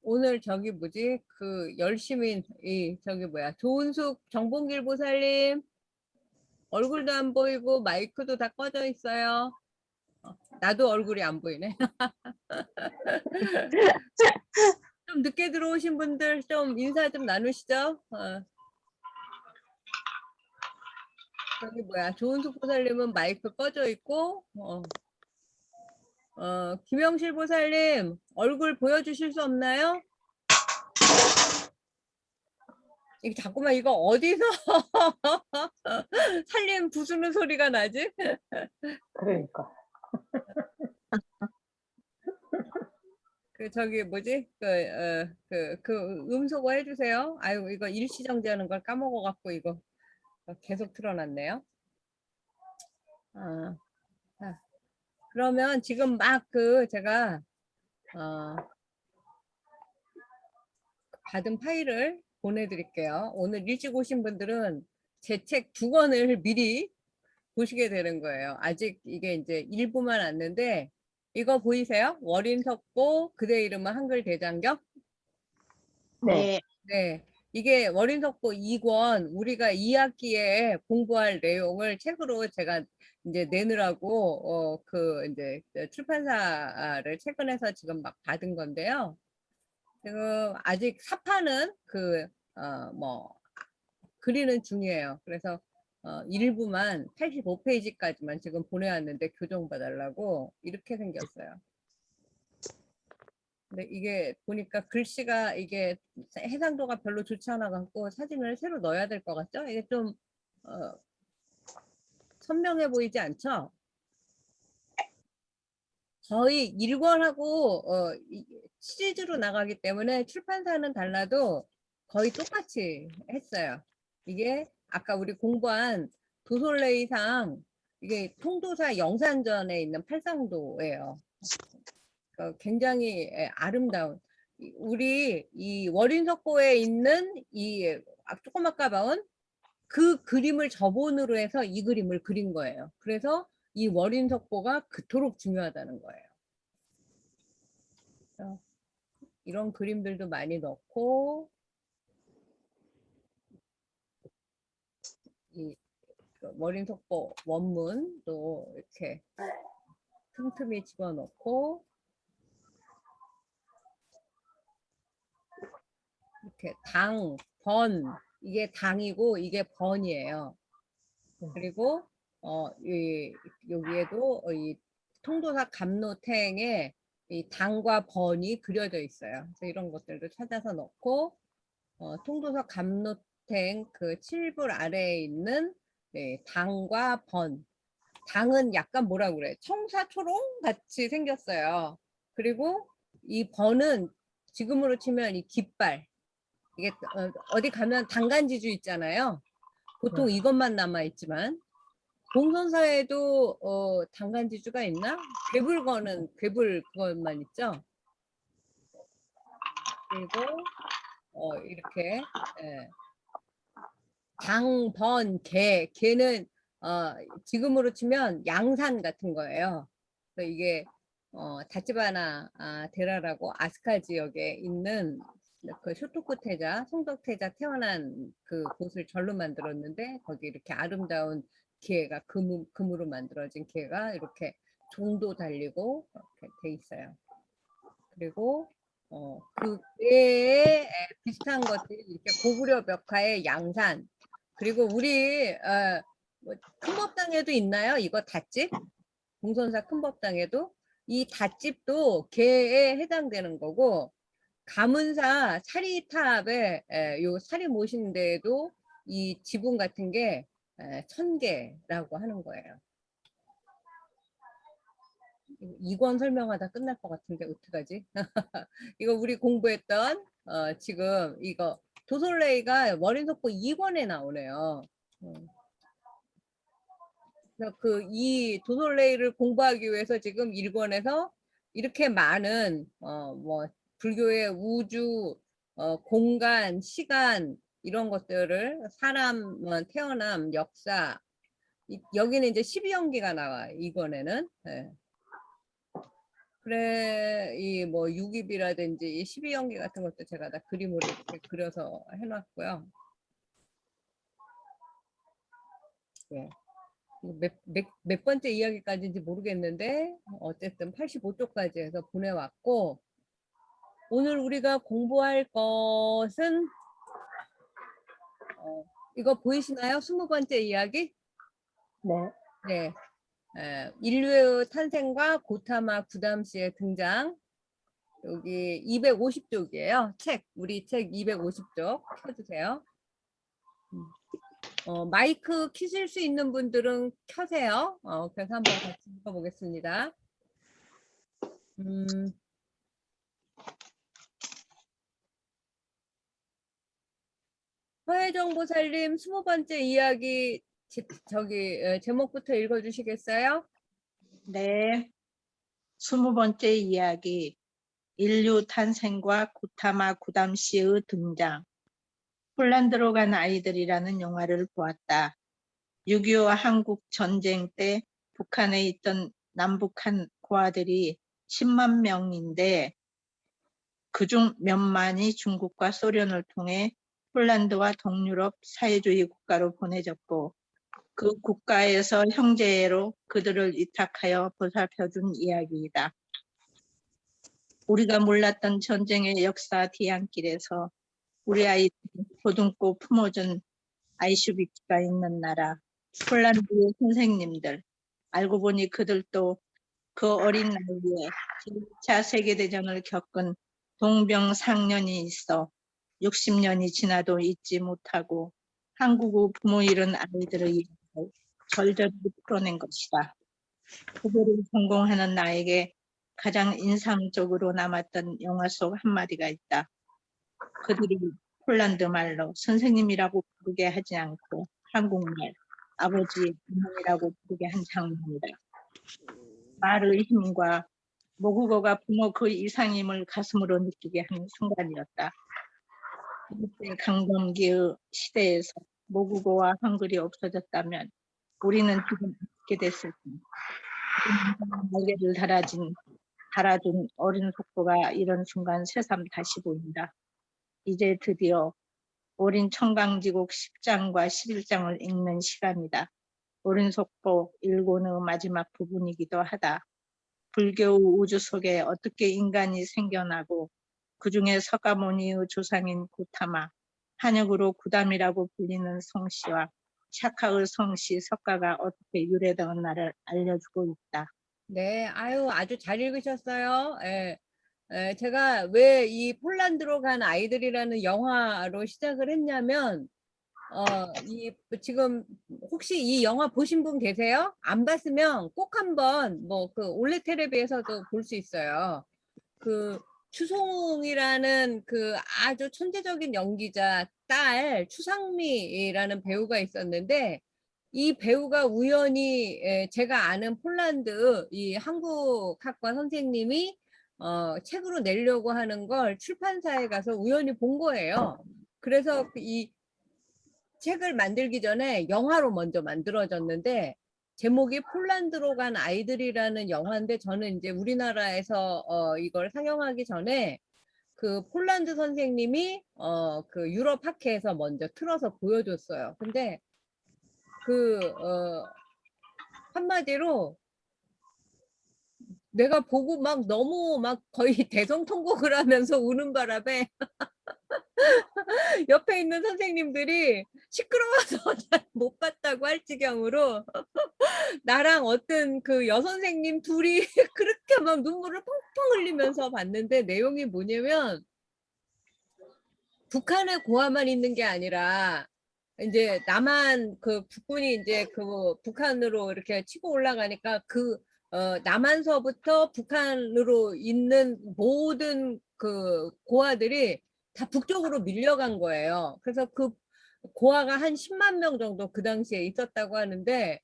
오늘 저기 뭐지? 그 열심히 이 저기 뭐야? 조은숙 정봉길 보살님 얼굴도 안 보이고 마이크도 다 꺼져 있어요. 나도 얼굴이 안 보이네. 좀 늦게 들어오신 분들 좀 인사 좀 나누시죠. 저기 뭐야? 조은숙 보살님은 마이크 꺼져 있고 김영실 보살님 얼굴 보여주실 수 없나요? 이게 자꾸만 이거 어디서 살림 부수는 소리가 나지? 그러니까. 그 저기 뭐지? 그 음소거 해주세요. 아유 이거 일시정지하는 걸 까먹어 갖고 이거 계속 틀어놨네요. 아, 자, 그러면 지금 막 그 제가 받은 파일을 보내드릴게요. 오늘 일찍 오신 분들은 제 책 2권을 미리 보시게 되는 거예요. 아직 이게 이제 일부만 왔는데 이거 보이세요? 월인석보 그대 이름은 한글 대장경? 네. 네. 이게 월인석보 2권 우리가 2학기에 공부할 내용을 책으로 제가 이제 내느라고 그 이제 출판사를 최근에서 지금 막 받은 건데요. 지금 아직 사파는 뭐 그리는 중이에요. 그래서 일부만 85페이지까지만 지금 보내왔는데 교정봐달라고 이렇게 생겼어요. 근데 이게 보니까 글씨가 이게 해상도가 별로 좋지 않아 갖고 사진을 새로 넣어야 될 것 같죠? 이게 좀 선명해 보이지 않죠? 거의 1권하고 시리즈로 나가기 때문에 출판사는 달라도 거의 똑같이 했어요. 이게 아까 우리 공부한 도솔레이상 이게 통도사 영산전에 있는 팔상도예요. 굉장히 아름다운 우리 이 월인석고에 있는 이 조금 아까 봐온 그 그림을 저본으로 해서 이 그림을 그린 거예요. 그래서 이 월인석고가 그토록 중요하다는 거예요. 이런 그림들도 많이 넣고 이 월인석고 원문도 이렇게 틈틈이 집어넣고 이렇게 당, 번 이게 당이고 이게 번이에요. 그리고 여기에도 이 통도사 갑노탱에 이 당과 번이 그려져 있어요. 그래서 이런 것들도 찾아서 넣고 통도사 갑노탱 그 7불 아래에 있는 당과 번. 당은 약간 뭐라 그래? 청사초롱 같이 생겼어요. 그리고 이 번은 지금으로 치면 이 깃발. 이게 어디 가면 당간지주 있잖아요. 보통 이것만 남아 있지만 공선사에도 당간지주가 있나? 괴불 거는 괴불 그것만 있죠. 그리고 이렇게 예. 당, 번, 개. 개는 지금으로 치면 양산 같은 거예요. 그래서 이게 다치바나 데라라고 아스카 지역에 있는 그 쇼토쿠 태자, 송덕 태자 태어난 그 곳을 절로 만들었는데 거기 이렇게 아름다운 개가 금으로 만들어진 개가 이렇게 종도 달리고 이렇게 돼 있어요. 그리고 그 외에 비슷한 것들이 이렇게 고구려 벽화의 양산 그리고 우리 뭐 큰법당에도 있나요? 이거 닷집? 공선사 큰법당에도 이 닷집도 개에 해당되는 거고 가문사 사리탑에 요 사리 모신 데에도 이 지붕 같은 게 1000개라고 하는 거예요. 2권 설명하다 끝날 것 같은데 어떡하지? 이거 우리 공부했던 지금 이거 도솔레이가 월인석보 2권에 나오네요. 그래서 그 이 도솔레이를 공부하기 위해서 지금 1권에서 이렇게 많은 뭐 불교의 우주, 공간, 시간 이런 것들을 사람 태어남, 역사 여기는 이제 12연기가 나와 2권에는. 네. 그래, 이 뭐 유기비라든지 이 12연기 같은 것도 제가 다 그림으로 이렇게 그려서 해놨고요. 예. 몇 번째 이야기까지인지 모르겠는데 어쨌든 85쪽까지 해서 보내왔고, 오늘 우리가 공부할 것은 이거 보이시나요? 20번째 이야기? 네. 네. 인류의 탄생과 고타마 구담시의 등장. 여기 250쪽이에요. 우리 책 250쪽 켜주세요. 마이크 켜실 수 있는 분들은 켜세요. 그래서 한번 같이 읽어보겠습니다. 화해정보살님 20번째 이야기 제목부터 읽어주시겠어요? 네, 20번째 이야기, 인류 탄생과 고타마 구담시의 등장. 폴란드로 간 아이들이라는 영화를 보았다. 6.25 한국 전쟁 때 북한에 있던 남북한 고아들이 10만 명인데 그중 몇만이 중국과 소련을 통해 폴란드와 동유럽 사회주의 국가로 보내졌고 그 국가에서 형제로 그들을 위탁하여 보살펴준 이야기이다. 우리가 몰랐던 전쟁의 역사 뒤안길에서 우리 아이들이 보듬고 품어준 아이슈비츠가 있는 나라, 폴란드의 선생님들, 알고 보니 그들도 그 어린 나이에 제2차 세계대전을 겪은 동병상련이 있어 60년이 지나도 잊지 못하고 한국의 부모 잃은 아이들의 이야기를 절절히 풀어낸 것이다. 그들을 전공하는 나에게 가장 인상적으로 남았던 영화 속 한마디가 있다. 그들이 폴란드 말로 선생님이라고 부르게 하지 않고 한국말 아버지, 어머니라고 부르게 한 장면이다. 말의 힘과 모국어가 부모 그 이상임을 가슴으로 느끼게 하는 순간이었다. 일제 강점기의 시대에서 모국어와 한글이 없어졌다면 우리는 지금 어떻게 됐을까? 날개를 달아준 어린 속도가 이런 순간 새삼 다시 보인다. 이제 드디어 어린 청강지국 10장과 11장을 읽는 시간이다. 어린 속보 1권의 마지막 부분이기도 하다. 불교의 우주 속에 어떻게 인간이 생겨나고 그 중에 석가모니의 조상인 고타마, 한역으로 구담이라고 불리는 성씨와 샤카의 성씨 석가가 어떻게 유래되었나를 알려주고 있다. 네, 아주 잘 읽으셨어요. 예. 제가 왜 이 폴란드로 간 아이들이라는 영화로 시작을 했냐면, 지금 혹시 이 영화 보신 분 계세요? 안 봤으면 꼭 한번 그 올레 테레비에서도 볼 수 있어요. 그 추송이라는 그 아주 천재적인 연기자 딸 추상미라는 배우가 있었는데, 이 배우가 우연히 제가 아는 폴란드 이 한국학과 선생님이 책으로 내려고 하는 걸 출판사에 가서 우연히 본 거예요. 그래서 이 책을 만들기 전에 영화로 먼저 만들어졌는데, 제목이 폴란드로 간 아이들이라는 영화인데, 저는 이제 우리나라에서 이걸 상영하기 전에 그 폴란드 선생님이 그 유럽 학회에서 먼저 틀어서 보여줬어요. 근데 한마디로 내가 보고 막 너무 막 거의 대성통곡을 하면서 우는 바람에 옆에 있는 선생님들이 시끄러워서 잘 못 봤다고 할 지경으로 나랑 어떤 그 여선생님 둘이 그렇게 막 눈물을 펑펑 흘리면서 봤는데, 내용이 뭐냐면 북한의 고아만 있는 게 아니라 이제 남한 그 북군이 이제 그 북한으로 이렇게 치고 올라가니까 남한서부터 북한으로 있는 모든 그 고아들이 다 북쪽으로 밀려간 거예요. 그래서 그 고아가 한 10만 명 정도 그 당시에 있었다고 하는데,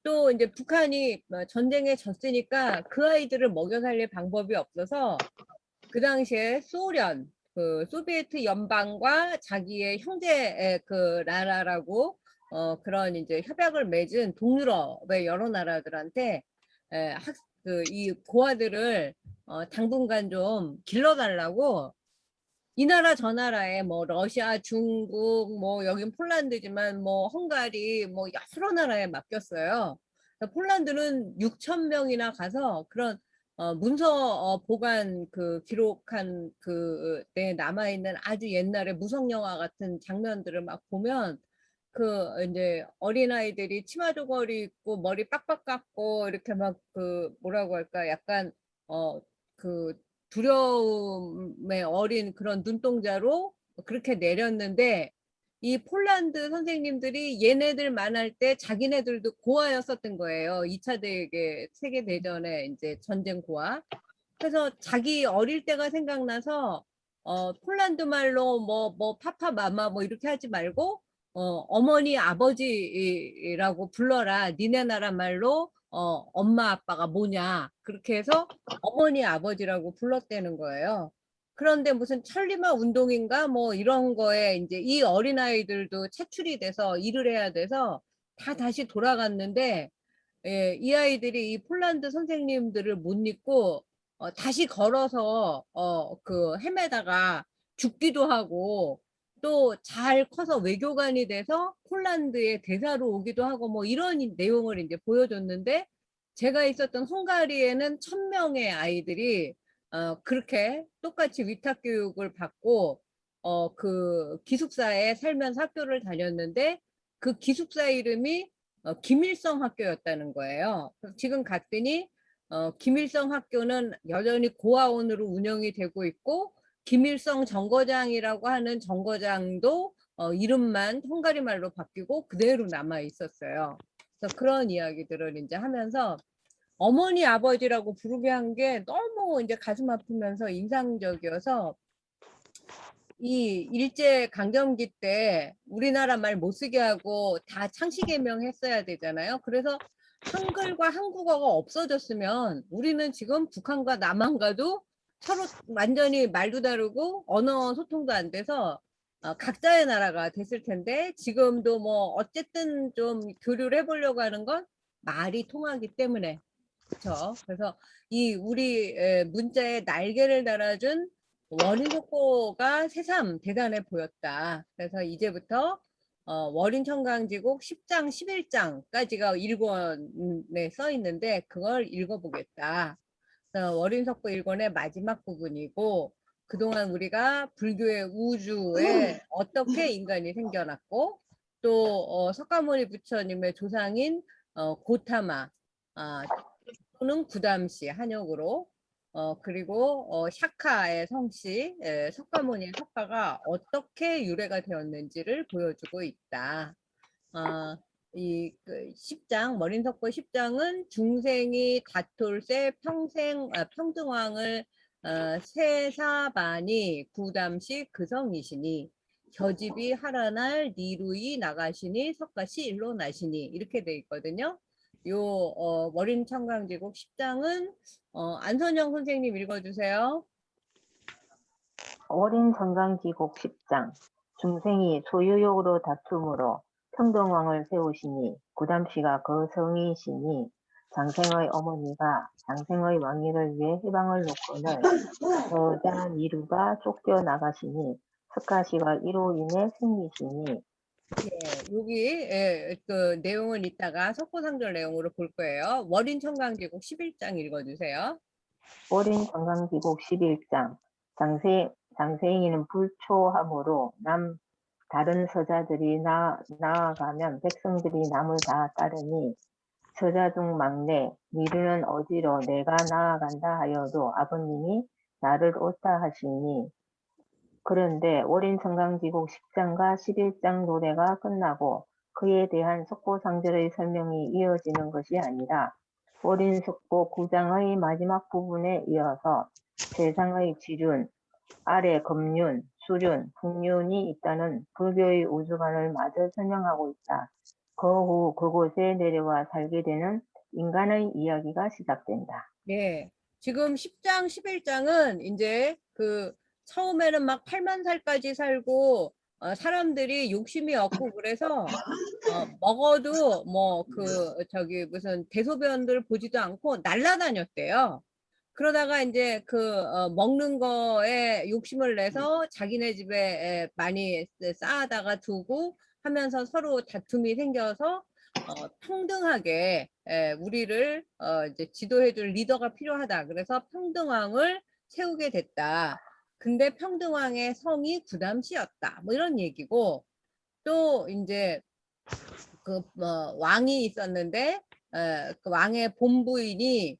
또 이제 북한이 전쟁에 졌으니까 그 아이들을 먹여 살릴 방법이 없어서 그 당시에 그 소비에트 연방과 자기의 형제 그 나라라고 그런 이제 협약을 맺은 동유럽의 여러 나라들한테 이 고아들을 당분간 좀 길러달라고 이 나라 저 나라에 뭐 러시아, 중국, 뭐 여긴 폴란드지만 뭐 헝가리 뭐 여러 나라에 맡겼어요. 그래서 폴란드는 6천 명이나 가서 그런 문서 보관 그 기록한 그때 남아 있는 아주 옛날의 무성 영화 같은 장면들을 막 보면 그 이제 어린아이들이 치마 조거리 입고 머리 빡빡 깎고 이렇게 막 그 뭐라고 할까 약간 그 두려움에 어린 그런 눈동자로 그렇게 내렸는데 이 폴란드 선생님들이 얘네들 만날 때 자기네들도 고아였었던 거예요. 2차 세계대전의 이제 전쟁 고아. 그래서 자기 어릴 때가 생각나서 폴란드 말로 뭐 파파 마마 뭐 이렇게 하지 말고 어머니 아버지라고 불러라. 니네 나라 말로 엄마 아빠가 뭐냐. 그렇게 해서 어머니 아버지라고 불렀다는 거예요. 그런데 무슨 천리마 운동인가 뭐 이런 거에 이제 이 어린아이들도 차출이 돼서 일을 해야 돼서 다 다시 돌아갔는데 예, 이 아이들이 이 폴란드 선생님들을 못 잊고 다시 걸어서 그 헤매다가 죽기도 하고 또 잘 커서 외교관이 돼서 폴란드의 대사로 오기도 하고 뭐 이런 내용을 이제 보여줬는데 제가 있었던 헝가리에는 1,000명의 아이들이 그렇게 똑같이 위탁 교육을 받고 그 기숙사에 살면서 학교를 다녔는데 그 기숙사 이름이 김일성 학교였다는 거예요. 지금 갔더니 김일성 학교는 여전히 고아원으로 운영이 되고 있고 김일성 정거장이라고 하는 정거장도 이름만 헝가리 말로 바뀌고 그대로 남아 있었어요. 그래서 그런 이야기들을 이제 하면서 어머니 아버지라고 부르게 한 게 너무 이제 가슴 아프면서 인상적이어서 이 일제 강점기 때 우리나라 말 못 쓰게 하고 다 창씨 개명했어야 되잖아요. 그래서 한글과 한국어가 없어졌으면 우리는 지금 북한과 남한과도 서로 완전히 말도 다르고 언어 소통도 안 돼서 각자의 나라가 됐을 텐데 지금도 뭐 어쨌든 좀 교류를 해보려고 하는 건 말이 통하기 때문에 그렇죠. 그래서 이 우리 문자에 날개를 달아준 월인 속보가 새삼 대단해 보였다. 그래서 이제부터 월인 청강지곡 10장, 11장까지가 1권에 써 있는데 그걸 읽어보겠다. 월인 속보 1권의 마지막 부분이고 그동안 우리가 불교의 우주에 어떻게 인간이 생겨났고 또 석가모니 부처님의 조상인 고타마 또는 구담시 한역으로 그리고 샤카의 성씨 석가모니의 석가가 어떻게 유래가 되었는지를 보여주고 있다. 이 10장 머린석보 10장은 중생이 다툴세 평등왕을 세사반이 구담시 그성이시니 겨집이 하라날 니루이 나가시니 석가시 일로 나시니 이렇게 돼 있거든요. 요 머린 청강지곡 10장은 안선영 선생님 읽어주세요. 어린 정강지곡 10장 중생이 소유욕으로 다툼으로 평등왕을 세우시니 구담씨가 그 성이시니 장생의 어머니가 장생의 왕위를 위해 해방을 놓고는 여자 니루가 쫓겨나가시니 석가씨가 이로 인해 생기시니 예, 여기 그 내용은 이따가 석고상절 내용으로 볼 거예요. 월인 청강지곡 11장 읽어주세요. 어린 정강지곡 11장 장세인은 불초함으로 다른 서자들이 나아가면 백성들이 남을 다 따르니 서자 중 막내 니루는 어지러 내가 나아간다 하여도 아버님이 나를 옳다 하시니 그런데 어린 청강지곡 10장과 11장 노래가 끝나고 그에 대한 석고상절의 설명이 이어지는 것이 아니라 어린 속보 9장의 마지막 부분에 이어서 세상의 지륜, 아래 금륜, 수륜, 풍륜이 있다는 불교의 우주관을 마저 설명하고 있다. 그 후 그곳에 내려와 살게 되는 인간의 이야기가 시작된다. 네, 지금 10장, 11장은 이제 그 처음에는 막 8만 살까지 살고 사람들이 욕심이 없고 그래서 먹어도 뭐 그 저기 무슨 대소변들 보지도 않고 날라다녔대요. 그러다가 이제 먹는 거에 욕심을 내서 자기네 집에 많이 쌓아다가 두고 하면서 서로 다툼이 생겨서 평등하게 우리를 이제 지도해줄 리더가 필요하다. 그래서 평등왕을 세우게 됐다. 근데 평등왕의 성이 구담시였다. 뭐 이런 얘기고, 또 이제 왕이 있었는데 그 왕의 본부인이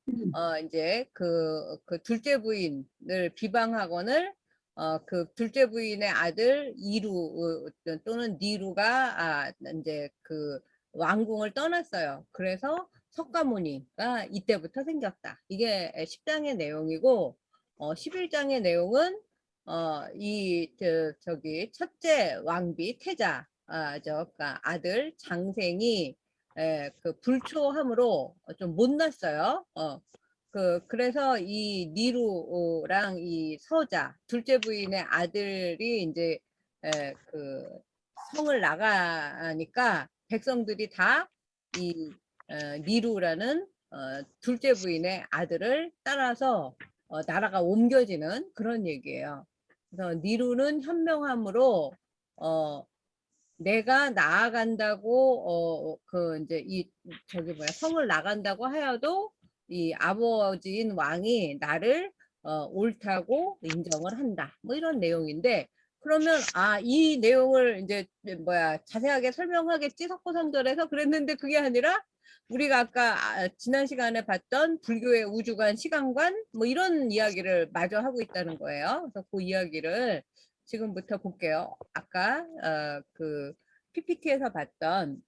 이제 그 둘째 부인을 비방하거늘 그 둘째 부인의 아들 이루 또는 니루가 이제 그 왕궁을 떠났어요. 그래서 석가모니가 이때부터 생겼다. 이게 10장의 내용이고 11장의 내용은 저기 첫째 왕비 태자 그러니까 아들 장생이 그 불초함으로 좀 못났어요. 그래서 이 니루랑 이 서자 둘째 부인의 아들이 이제 그 성을 나가니까 백성들이 다 이 니루라는 둘째 부인의 아들을 따라서 나라가 옮겨지는 그런 얘기예요. 그래서 니루는 현명함으로 내가 나아간다고 이제 저기 뭐야 성을 나간다고 하여도 이 아버지인 왕이 나를 옳다고 인정을 한다. 뭐 이런 내용인데, 그러면 이 내용을 이제 뭐야 자세하게 설명하겠지 석고삼절에서 그랬는데, 그게 아니라 우리가 아까 지난 시간에 봤던 불교의 우주관 시간관 뭐 이런 이야기를 마저 하고 있다는 거예요. 그래서 그 이야기를 지금부터 볼게요. 아까 그 PPT에서 봤던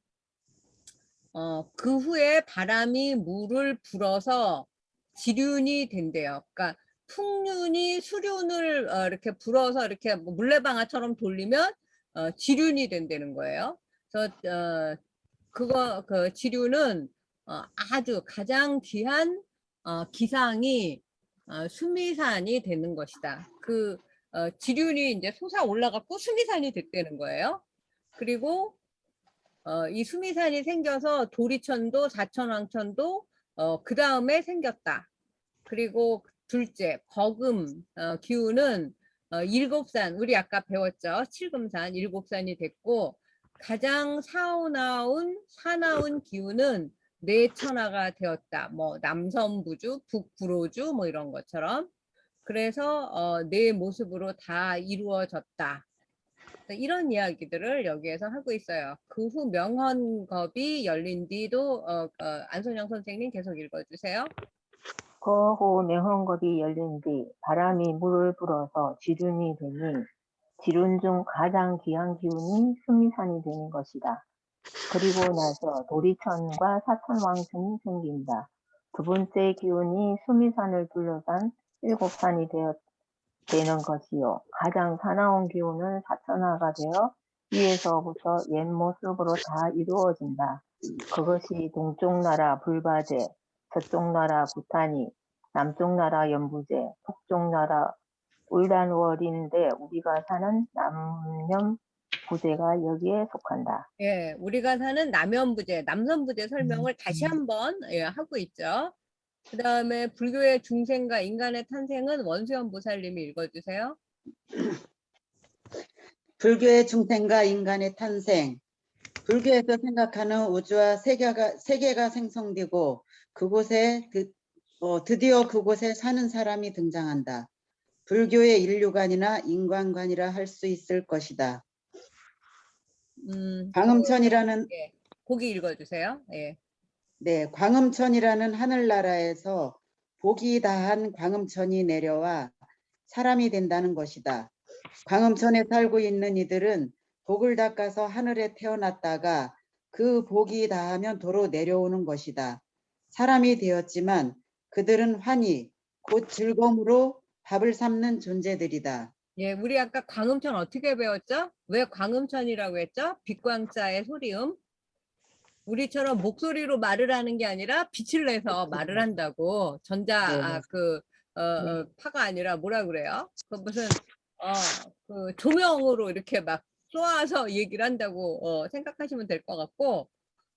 그 후에 바람이 물을 불어서 지륜이 된대요. 그러니까 풍륜이 수륜을 이렇게 불어서 이렇게 뭐 물레방아처럼 돌리면 지륜이 된다는 거예요. 그래서 그 지륜은 아주 가장 귀한 기상이 수미산이 되는 것이다. 그 지륜이 이제 솟아 올라갔고 수미산이 됐다는 거예요. 그리고 이 수미산이 생겨서 도리천도 사천왕천도 그 다음에 생겼다. 그리고 둘째 버금 기운은 일곱산, 우리 아까 배웠죠. 칠금산 일곱산이 됐고, 가장 사나운 기운은 내천하가 되었다. 뭐 남선부주, 북불호주 뭐 이런 것처럼. 그래서 내 모습으로 다 이루어졌다. 이런 이야기들을 여기에서 하고 있어요. 그 후 명헌겁이 열린 뒤도 안선영 선생님 계속 읽어주세요. 그 후 명헌겁이 열린 뒤 바람이 물을 불어서 지륜이 되니 지륜 중 가장 귀한 기운이 수미산이 되는 것이다. 그리고 나서 도리천과 사천왕천이 생긴다. 두 번째 기운이 수미산을 둘러싼 일곱산이 되는 것이요. 가장 사나운 기운은 사천하가 되어 위에서부터 옛 모습으로 다 이루어진다. 그것이 동쪽 나라 불바제, 서쪽 나라 부탄이, 남쪽 나라 연부제, 북쪽 나라 울단월인데 우리가 사는 남연부제가 여기에 속한다. 예, 우리가 사는 남연부제, 남선부제 설명을 다시 한번 하고 있죠. 그 다음에 불교의 중생과 인간의 탄생은 원수연 보살님이 읽어주세요. 불교의 중생과 인간의 탄생. 불교에서 생각하는 우주와 세계가 생성되고 그곳에 드디어 그곳에 사는 사람이 등장한다. 불교의 인류관이나 인간관이라 할 수 있을 것이다. 광음천이라는 예, 거기 읽어주세요. 예. 네, 광음천이라는 하늘나라에서 복이 다한 광음천이 내려와 사람이 된다는 것이다. 광음천에 살고 있는 이들은 복을 닦아서 하늘에 태어났다가 그 복이 다하면 도로 내려오는 것이다. 사람이 되었지만 그들은 환희, 곧 즐거움으로 밥을 삼는 존재들이다. 예, 우리 아까 광음천 어떻게 배웠죠? 왜 광음천이라고 했죠? 빛광자의 소리음. 우리처럼 목소리로 말을 하는 게 아니라 빛을 내서 말을 한다고. 전자 파가 아니라 뭐라 그래요? 그 무슨 그 조명으로 이렇게 막 쏘아서 얘기를 한다고 생각하시면 될 것 같고,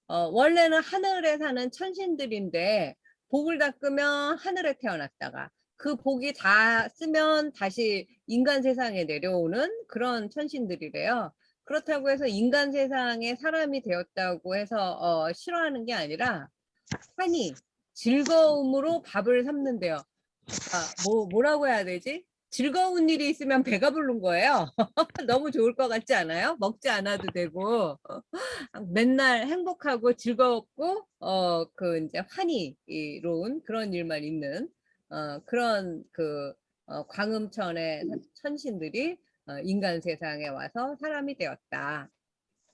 원래는 하늘에 사는 천신들인데 복을 닦으면 하늘에 태어났다가 그 복이 다 쓰면 다시 인간 세상에 내려오는 그런 천신들이래요. 그렇다고 해서 인간 세상에 사람이 되었다고 해서 싫어하는 게 아니라 환희, 즐거움으로 밥을 삼는데요. 뭐라고 해야 되지? 즐거운 일이 있으면 배가 부른 거예요. 너무 좋을 것 같지 않아요? 먹지 않아도 되고 맨날 행복하고 즐겁고 그 이제 환희로운 그런 일만 있는 그런 그 광음천의 천신들이 인간 세상에 와서 사람이 되었다.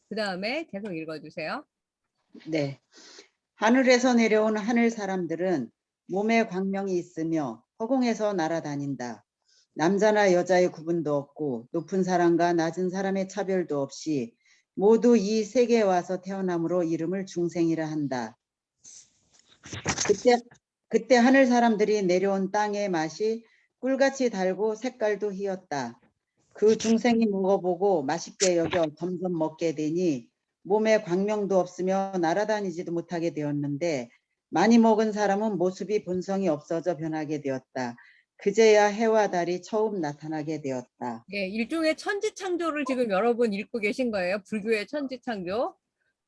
그 다음에 계속 읽어주세요. 네. 하늘에서 내려온 하늘 사람들은 몸에 광명이 있으며 허공에서 날아다닌다. 남자나 여자의 구분도 없고 높은 사람과 낮은 사람의 차별도 없이 모두 이 세계에 와서 태어남으로 이름을 중생이라 한다. 그때 하늘 사람들이 내려온 땅의 맛이 꿀같이 달고 색깔도 희었다. 그 중생이 먹어보고 맛있게 여겨 점점 먹게 되니 몸에 광명도 없으며 날아다니지도 못하게 되었는데 많이 먹은 사람은 모습이 본성이 없어져 변하게 되었다. 그제야 해와 달이 처음 나타나게 되었다. 예, 일종의 천지창조를 지금 여러분 읽고 계신 거예요. 불교의 천지창조.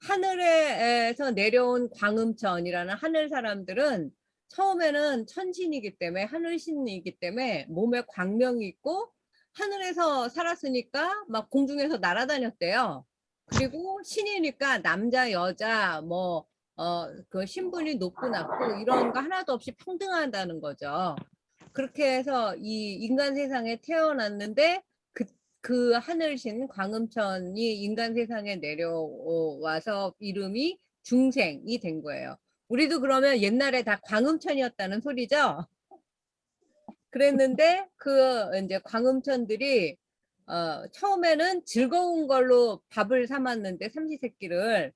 하늘에서 내려온 광음천이라는 하늘 사람들은 처음에는 천신이기 때문에 하늘신이기 때문에 몸에 광명이 있고 하늘에서 살았으니까 막 공중에서 날아다녔대요. 그리고 신이니까 남자 여자 그 신분이 높고 낮고 이런 거 하나도 없이 평등하다는 거죠. 그렇게 해서 이 인간 세상에 태어났는데 그 하늘신 광음천이 인간 세상에 내려와서 이름이 중생이 된 거예요. 우리도 그러면 옛날에 다 광음천이었다는 소리죠. 그랬는데 그 이제 광음천들이 처음에는 즐거운 걸로 밥을 삼았는데 삼시세끼를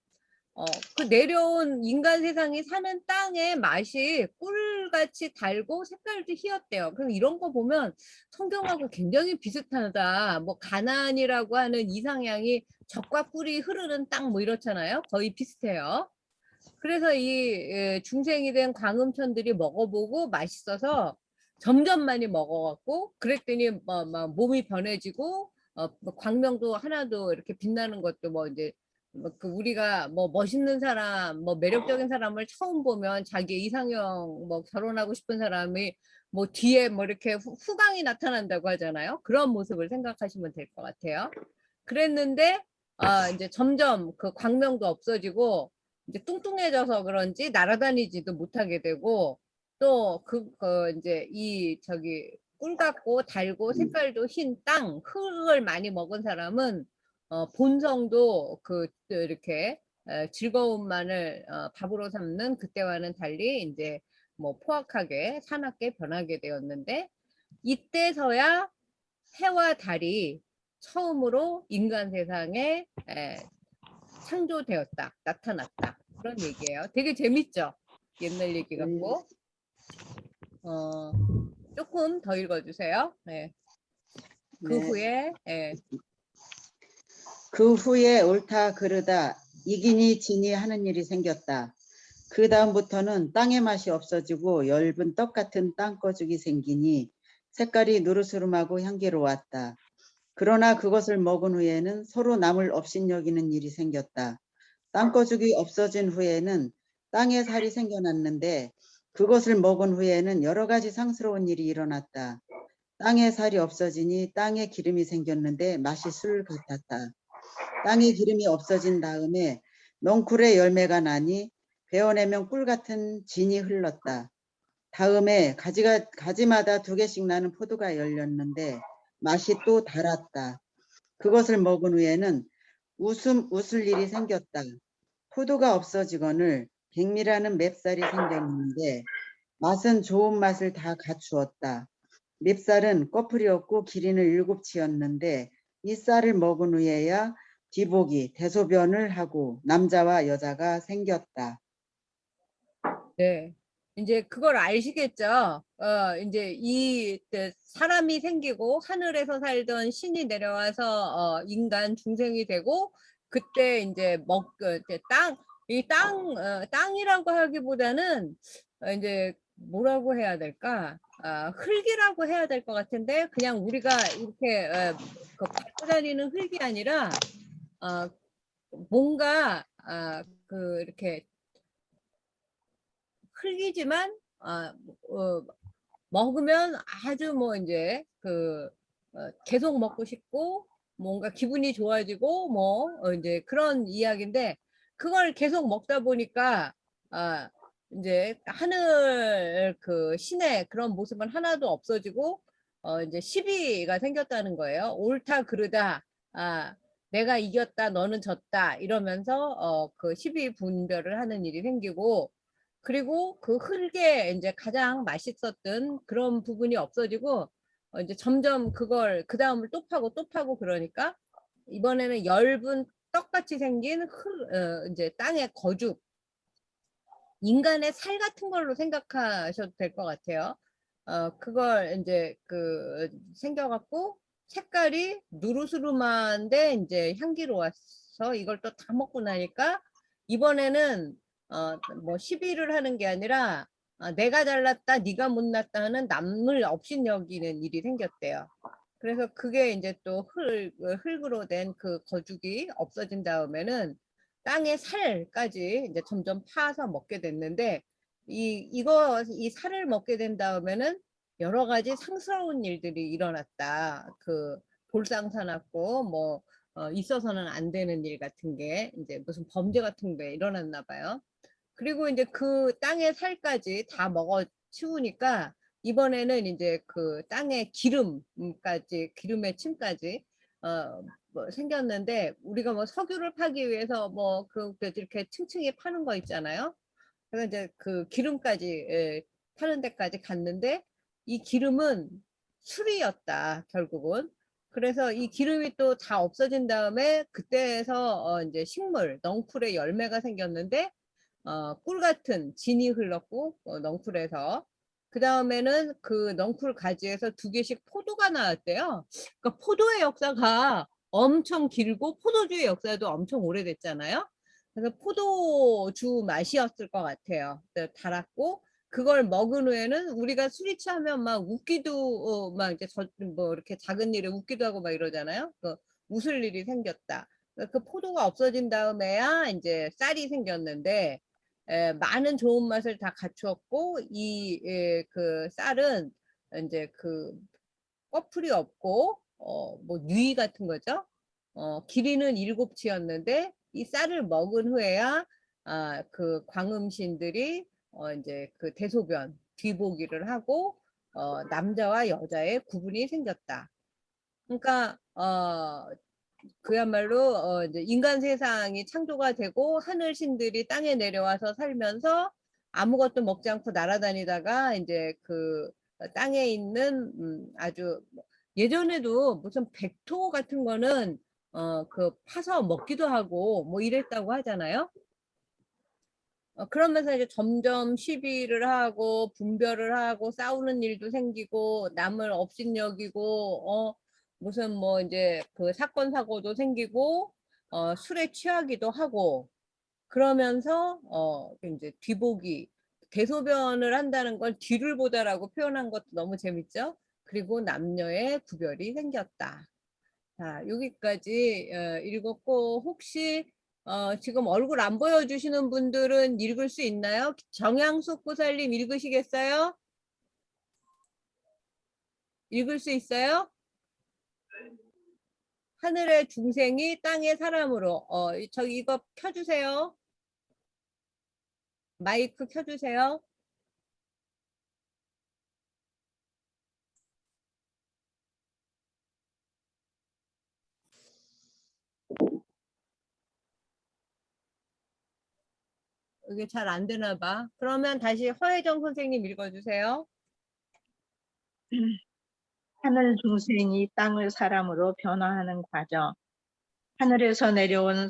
그 내려온 인간 세상이 사는 땅의 맛이 꿀같이 달고 색깔도 희었대요. 그럼 이런 거 보면 성경하고 굉장히 비슷하다. 뭐 가나안이라고 하는 이상향이 젖과 꿀이 흐르는 땅 뭐 이렇잖아요. 거의 비슷해요. 그래서 이 중생이 된 광음천들이 먹어보고 맛있어서 점점 많이 먹어갖고 그랬더니 막 몸이 변해지고 뭐 광명도 하나도 이렇게 빛나는 것도 뭐 이제 그 우리가 뭐 멋있는 사람, 뭐 매력적인 사람을 처음 보면 자기 이상형 뭐 결혼하고 싶은 사람이 뭐 뒤에 뭐 이렇게 후광이 나타난다고 하잖아요. 그런 모습을 생각하시면 될 것 같아요. 그랬는데 이제 점점 그 광명도 없어지고 이제 뚱뚱해져서 그런지 날아다니지도 못하게 되고 또 이제 꿀 같고 달고 색깔도 흰 땅, 흙을 많이 먹은 사람은 본성도 이렇게 즐거움만을 밥으로 삼는 그때와는 달리 이제 뭐 포악하게 사납게 변하게 되었는데 이때서야 해와 달이 처음으로 인간 세상에 창조되었다, 나타났다 그런 얘기예요. 되게 재밌죠? 옛날 얘기 같고. 조금 더 읽어주세요. 네. 그 네. 후에 그 후에 옳다 그르다 이기니 지니 하는 일이 생겼다. 그 다음부터는 땅의 맛이 없어지고 엷은 떡 같은 땅거죽이 생기니 색깔이 누르스름하고 향기로웠다. 그러나 그것을 먹은 후에는 서로 남을 업신여기는 일이 생겼다. 땅거죽이 없어진 후에는 땅에 살이 생겨났는데 그것을 먹은 후에는 여러 가지 상스러운 일이 일어났다. 땅에 살이 없어지니 땅에 기름이 생겼는데 맛이 술 같았다. 땅에 기름이 없어진 다음에 넝쿨에 열매가 나니 베어내면 꿀 같은 진이 흘렀다. 다음에 가지마다 2개씩 나는 포도가 열렸는데 맛이 또 달았다. 그것을 먹은 후에는 웃을 일이 생겼다. 포도가 없어지거늘 백미라는 맵쌀이 생겼는데 맛은 좋은 맛을 다 갖추었다. 맵쌀은 꺼풀이 없고 기린을 7치였는데 이 쌀을 먹은 후에야 뒤복이 대소변을 하고 남자와 여자가 생겼다. 네. 이제 그걸 아시겠죠? 이제 사람이 생기고 하늘에서 살던 신이 내려와서 인간 중생이 되고 그때 이제 땅이라고 하기보다는 이제 뭐라고 해야 될까? 흙이라고 해야 될 것 같은데 그냥 우리가 이렇게 그 밟고 다니는 흙이 아니라 뭔가 이렇게 흙이지만 먹으면 아주 뭐 이제 계속 먹고 싶고 뭔가 기분이 좋아지고 뭐 이제 그런 이야기인데 그걸 계속 먹다 보니까 이제 하늘 신의 그런 모습은 하나도 없어지고 이제 시비가 생겼다는 거예요. 옳다 그르다, 내가 이겼다 너는 졌다 이러면서 그 시비 분별을 하는 일이 생기고, 그리고 그 흙에 이제 가장 맛있었던 그런 부분이 없어지고 이제 점점 그걸 그 다음을 또 파고 그러니까 이번에는 엷은 떡같이 생긴 이제 땅의 거죽, 인간의 살 같은 걸로 생각하셔도 될 것 같아요. 그걸 이제 생겨갖고 색깔이 누르스름한데 이제 향기로워서 이걸 또 다 먹고 나니까 이번에는 뭐 시비를 하는 게 아니라 내가 잘났다 네가 못났다 하는 남을 업신여기는 일이 생겼대요. 그래서 그게 이제 또 흙으로 된 그 거죽이 없어진 다음에는 땅의 살까지 이제 점점 파서 먹게 됐는데 이 살을 먹게 된 다음에는 여러 가지 상스러운 일들이 일어났다. 볼상사납고 뭐 있어서는 안 되는 일 같은 게 이제 무슨 범죄 같은 게 일어났나 봐요. 그리고 이제 그 땅의 살까지 다 먹어 치우니까 이번에는 이제 그 땅의 기름의 침까지 뭐 생겼는데, 우리가 뭐 석유를 파기 위해서 뭐 이렇게 층층이 파는 거 있잖아요. 그래서 이제 그 기름까지 파는 데까지 갔는데 이 기름은 술이었다 결국은. 그래서 이 기름이 또 다 없어진 다음에 그때에서 이제 식물 넝쿨의 열매가 생겼는데 꿀 같은 진이 흘렀고 넝쿨에서 그 다음에는 그 넝쿨 가지에서 2개씩 포도가 나왔대요. 그러니까 포도의 역사가 엄청 길고 포도주의 역사도 엄청 오래됐잖아요. 그래서 포도주 맛이었을 것 같아요. 달았고 그걸 먹은 후에는 우리가 술이 취하면 막 웃기도 막 이제 뭐 이렇게 작은 일에 웃기도 하고 막 이러잖아요. 웃을 일이 생겼다. 그 포도가 없어진 다음에야 이제 쌀이 생겼는데 많은 좋은 맛을 다 갖추었고 그 쌀은 이제 꺼풀이 없고 뭐 누이 같은 거죠. 길이는 7치였는데 이 쌀을 먹은 후에야 그 광음신들이 이제 그 대소변 뒤보기를 하고 남자와 여자의 구분이 생겼다. 그러니까 그야말로 이제 인간 세상이 창조가 되고 하늘 신들이 땅에 내려와서 살면서 아무것도 먹지 않고 날아다니다가 이제 땅에 있는 아주 예전에도 무슨 백토 같은 거는 파서 먹기도 하고 뭐 이랬다고 하잖아요. 그러면서 이제 점점 시비를 하고 분별을 하고 싸우는 일도 생기고 남을 업신여기고 무슨 뭐 이제 사건 사고도 생기고 술에 취하기도 하고 그러면서 이제 뒤보기, 대소변을 한다는 걸 뒤를 보다라고 표현한 것도 너무 재밌죠. 그리고 남녀의 구별이 생겼다. 자, 여기까지 읽었고, 혹시 지금 얼굴 안 보여주시는 분들은 읽을 수 있나요? 정양숙 보살님 읽으시겠어요? 읽을 수 있어요? 하늘의 중생이 땅의 사람으로. 저기 이거 켜주세요. 마이크 켜주세요. 이게 잘 안 되나 봐. 그러면 다시 허혜정 선생님 읽어주세요. 하늘 중생이 땅을 사람으로 변화하는 과정. 하늘에서 내려온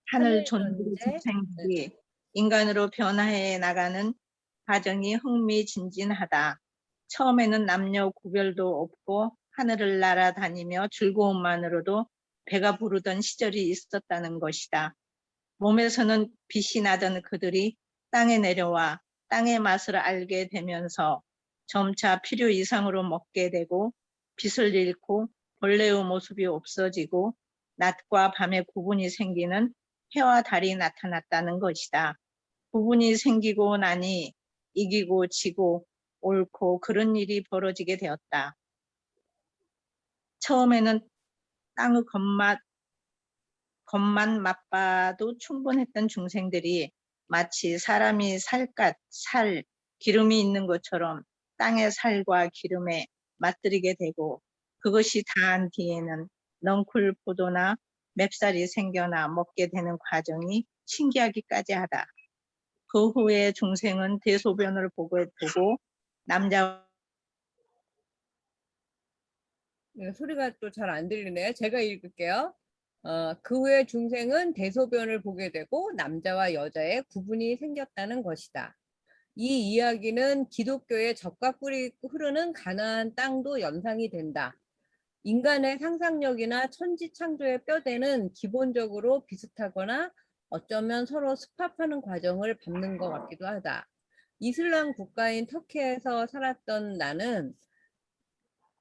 하늘 존재 중생들이 인간으로 변화해 나가는 과정이 흥미진진하다. 처음에는 남녀 구별도 없고 하늘을 날아다니며 즐거움만으로도 배가 부르던 시절이 있었다는 것이다. 몸에서는 빛이 나던 그들이 땅에 내려와 땅의 맛을 알게 되면서 점차 필요 이상으로 먹게 되고 빛을 잃고 본래의 모습이 없어지고 낮과 밤의 구분이 생기는 해와 달이 나타났다는 것이다. 구분이 생기고 나니 이기고 지고 옳고 그런 일이 벌어지게 되었다. 처음에는 땅의 겉만 맛봐도 충분했던 중생들이 마치 사람이 기름이 있는 것처럼 땅의 살과 기름에 맛들이게 되고 그것이 다한 뒤에는 넝쿨 포도나 맵쌀이 생겨나 먹게 되는 과정이 신기하기까지 하다. 그 후에 중생은 대소변을 보고 남자 소리가 또 잘 안 들리네요. 제가 읽을게요. 그 후에 중생은 대소변을 보게 되고 남자와 여자의 구분이 생겼다는 것이다. 이 이야기는 기독교의 젖과 꿀이 흐르는 가나안 땅도 연상이 된다. 인간의 상상력이나 천지창조의 뼈대는 기본적으로 비슷하거나 어쩌면 서로 습합하는 과정을 밟는 것 같기도 하다. 이슬람 국가인 터키에서 살았던 나는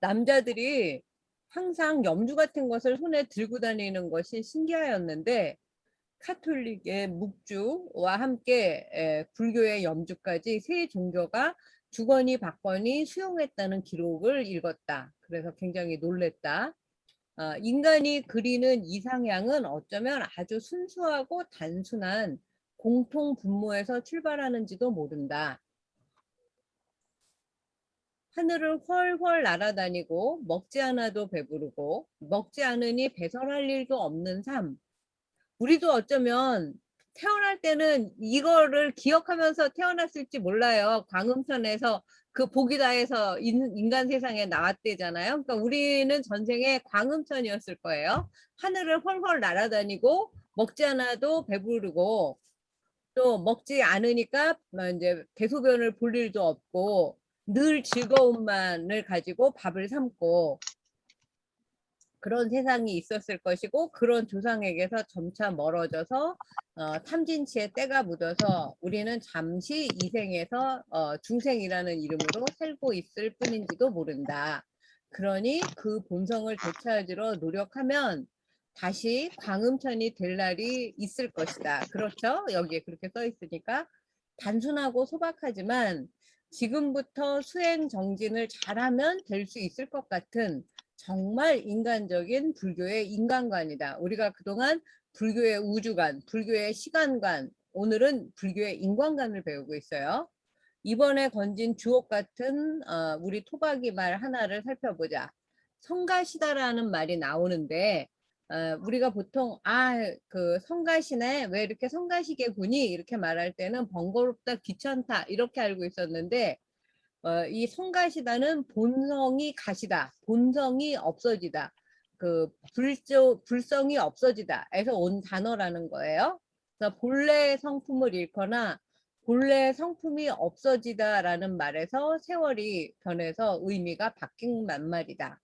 남자들이 항상 염주 같은 것을 손에 들고 다니는 것이 신기하였는데 카톨릭의 묵주와 함께 불교의 염주까지 세 종교가 주거니 받거니 수용했다는 기록을 읽었다. 그래서 굉장히 놀랬다. 인간이 그리는 이상향은 어쩌면 아주 순수하고 단순한 공통 분모에서 출발하는지도 모른다. 하늘을 훨훨 날아다니고 먹지 않아도 배부르고 먹지 않으니 배설할 일도 없는 삶. 우리도 어쩌면 태어날 때는 이거를 기억하면서 태어났을지 몰라요. 광음천에서 그 보기다해서 인간 세상에 나왔대잖아요. 그러니까 우리는 전생에 광음천이었을 거예요. 하늘을 훨훨 날아다니고 먹지 않아도 배부르고 또 먹지 않으니까 이제 대소변을 볼 일도 없고 늘 즐거움만을 가지고 밥을 삼고 그런 세상이 있었을 것이고 그런 조상에게서 점차 멀어져서 탐진치에 때가 묻어서 우리는 잠시 이 생에서 중생이라는 이름으로 살고 있을 뿐인지도 모른다. 그러니 그 본성을 되찾으러 노력하면 다시 광음천이 될 날이 있을 것이다. 그렇죠? 여기에 그렇게 써 있으니까 단순하고 소박하지만 지금부터 수행 정진을 잘하면 될 수 있을 것 같은 정말 인간적인 불교의 인간관이다. 우리가 그동안 불교의 우주관, 불교의 시간관, 오늘은 불교의 인간관을 배우고 있어요. 이번에 건진 주옥 같은 우리 토박이 말 하나를 살펴보자. 성가시다라는 말이 나오는데 우리가 보통 그 성가시네, 왜 이렇게 성가시게군이 이렇게 말할 때는 번거롭다, 귀찮다 이렇게 알고 있었는데 이 성가시다는 본성이 가시다, 본성이 없어지다, 그 불성이 없어지다 에서 온 단어라는 거예요. 그래서 본래의 성품을 잃거나 본래의 성품이 없어지다라는 말에서 세월이 변해서 의미가 바뀐 말이다.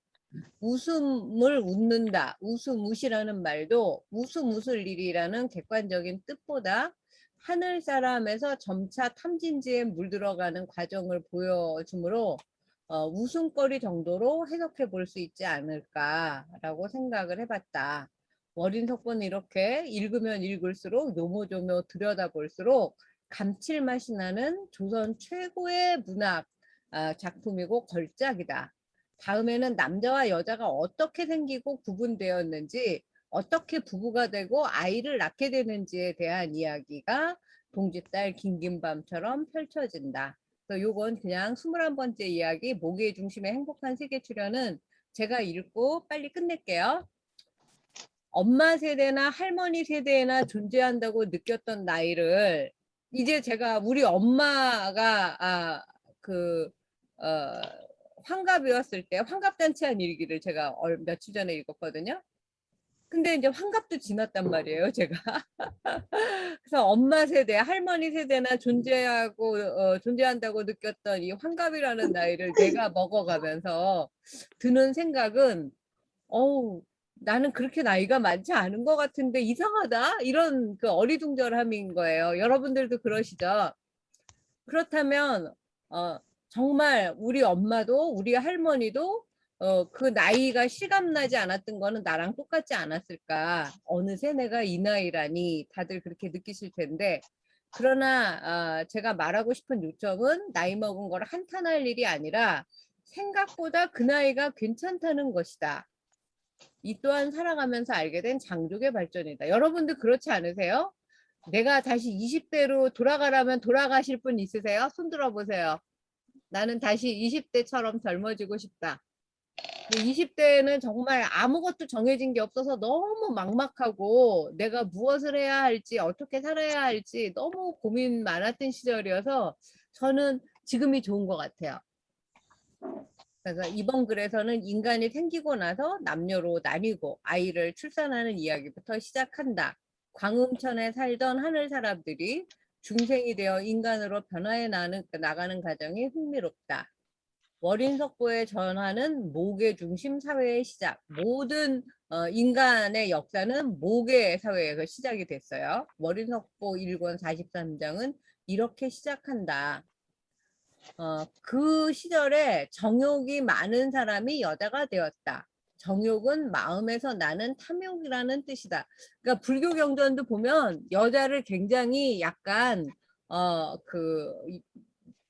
웃음을 웃는다, 웃음웃이라는 말도 웃음 웃을 일이라는 객관적인 뜻보다 하늘 사람에서 점차 탐진지에 물들어가는 과정을 보여주므로 웃음거리 정도로 해석해 볼 수 있지 않을까라고 생각을 해봤다. 어린 석본은 이렇게 읽으면 읽을수록 요모조모 들여다볼수록 감칠맛이 나는 조선 최고의 문학 작품이고 걸작이다. 다음에는 남자와 여자가 어떻게 생기고 구분되었는지, 어떻게 부부가 되고 아이를 낳게 되는지에 대한 이야기가 동짓달 긴긴밤처럼 펼쳐진다. 그래서 요건 그냥 21번째 이야기 모기의 중심의 행복한 세계 출현은 제가 읽고 빨리 끝낼게요. 엄마 세대나 할머니 세대에나 존재한다고 느꼈던 나이를 이제 제가 우리 엄마가 환갑이었을 때 환갑잔치한 일기를 제가 며칠 전에 읽었거든요. 근데 이제 환갑도 지났단 말이에요, 제가. 그래서 엄마 세대, 할머니 세대나 존재한다고 느꼈던 이 환갑이라는 나이를 내가 먹어가면서 드는 생각은, 나는 그렇게 나이가 많지 않은 것 같은데 이상하다? 이런 그 어리둥절함인 거예요. 여러분들도 그러시죠? 그렇다면 정말 우리 엄마도 우리 할머니도 그 나이가 실감나지 않았던 거는 나랑 똑같지 않았을까. 어느새 내가 이 나이라니 다들 그렇게 느끼실 텐데 그러나 제가 말하고 싶은 요점은 나이 먹은 걸 한탄할 일이 아니라 생각보다 그 나이가 괜찮다는 것이다. 이 또한 살아가면서 알게 된 장족의 발전이다. 여러분들 그렇지 않으세요? 내가 다시 20대로 돌아가라면 돌아가실 분 있으세요? 손 들어보세요. 나는 다시 20대처럼 젊어지고 싶다. 20대는 정말 아무것도 정해진 게 없어서 너무 막막하고 내가 무엇을 해야 할지 어떻게 살아야 할지 너무 고민 많았던 시절이어서 저는 지금이 좋은 것 같아요. 그래서 이번 글에서는 인간이 생기고 나서 남녀로 나뉘고 아이를 출산하는 이야기부터 시작한다. 광음천에 살던 하늘 사람들이 중생이 되어 인간으로 변화해 나가는 과정이 흥미롭다. 월인석보의 전환은 모계 중심 사회의 시작. 모든 인간의 역사는 모계 사회에서 시작이 됐어요. 월인석보 1권 43장은 이렇게 시작한다. 그 시절에 정욕이 많은 사람이 여자가 되었다. 정욕은 마음에서 나는 탐욕이라는 뜻이다. 그러니까 불교 경전도 보면 여자를 굉장히 약간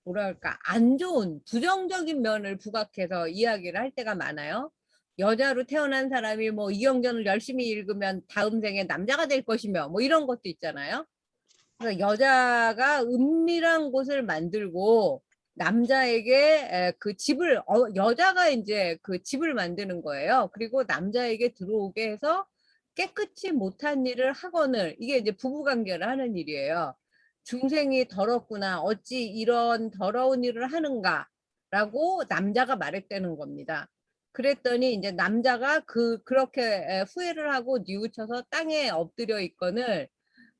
뭐랄까 안 좋은 부정적인 면을 부각해서 이야기를 할 때가 많아요. 여자로 태어난 사람이 뭐 이경전을 열심히 읽으면 다음 생에 남자가 될 것이며 뭐 이런 것도 있잖아요. 그래서 여자가 은밀한 곳을 만들고 남자에게 그 집을 여자가 이제 그 집을 만드는 거예요. 그리고 남자에게 들어오게 해서 깨끗이 못한 일을 하거늘 이게 이제 부부관계를 하는 일이에요. 중생이 더럽구나 어찌 이런 더러운 일을 하는가 라고 남자가 말했다는 겁니다. 그랬더니 이제 남자가 그렇게 후회를 하고 뉘우쳐서 땅에 엎드려 있거늘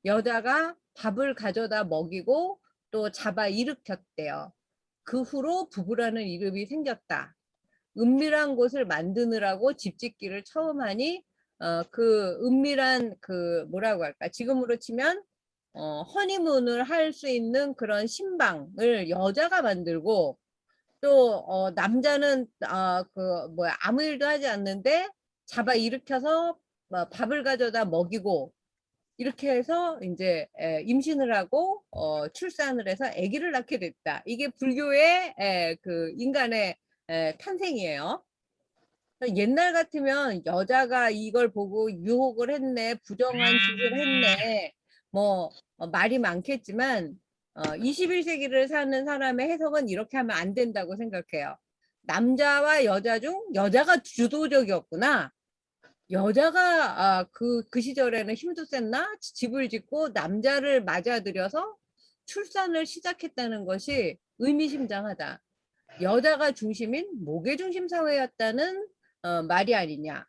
여자가 밥을 가져다 먹이고 또 잡아 일으켰대요. 그 후로 부부라는 이름이 생겼다. 은밀한 곳을 만드느라고 집 짓기를 처음 하니 그 은밀한 그 뭐라고 할까 지금으로 치면 허니문을 할 수 있는 그런 신방을 여자가 만들고 또 남자는 아무 일도 하지 않는데 잡아 일으켜서 밥을 가져다 먹이고 이렇게 해서 이제 임신을 하고 출산을 해서 아기를 낳게 됐다. 이게 불교의 그 인간의 탄생이에요. 옛날 같으면 여자가 이걸 보고 유혹을 했네, 부정한 짓을 했네, 뭐 말이 많겠지만 21세기를 사는 사람의 해석은 이렇게 하면 안 된다고 생각해요. 남자와 여자 중 여자가 주도적이었구나. 여자가 그 시절에는 힘도 셌나 집을 짓고 남자를 맞아들여서 출산을 시작했다는 것이 의미심장하다. 여자가 중심인 모계 중심 사회였다는 말이 아니냐.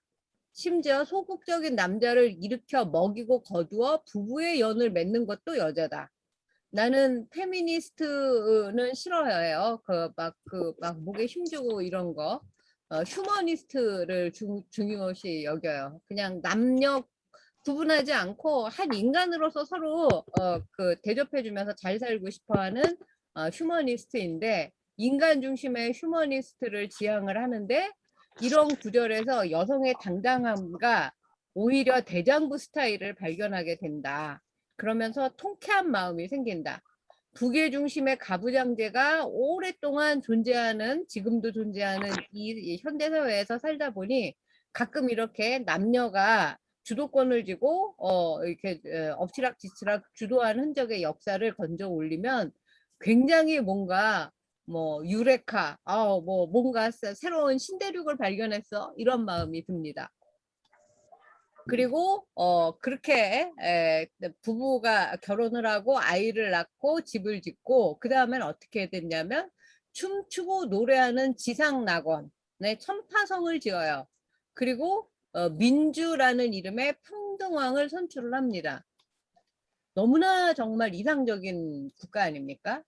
심지어 소극적인 남자를 일으켜 먹이고 거두어 부부의 연을 맺는 것도 여자다. 나는 페미니스트는 싫어해요. 막 목에 힘주고 이런 거. 휴머니스트를 중요시 여겨요. 그냥 남녀 구분하지 않고 한 인간으로서 서로 대접해주면서 잘 살고 싶어하는 휴머니스트인데 인간 중심의 휴머니스트를 지향을 하는데 이런 구절에서 여성의 당당함과 오히려 대장부 스타일을 발견하게 된다. 그러면서 통쾌한 마음이 생긴다. 부계 중심의 가부장제가 오랫동안 존재하는 지금도 존재하는 이 현대사회에서 살다 보니 가끔 이렇게 남녀가 주도권을 쥐고 이렇게 엎치락뒤치락 주도한 흔적의 역사를 건져 올리면 굉장히 뭔가 뭐 유레카 뭐 뭔가 새로운 신대륙을 발견했어 이런 마음이 듭니다. 그리고 그렇게 부부가 결혼을 하고 아이를 낳고 집을 짓고 그 다음엔 어떻게 됐냐면 춤추고 노래하는 지상낙원의 천파성을 지어요. 그리고 민주라는 이름의 평등왕을 선출을 합니다. 너무나 정말 이상적인 국가 아닙니까?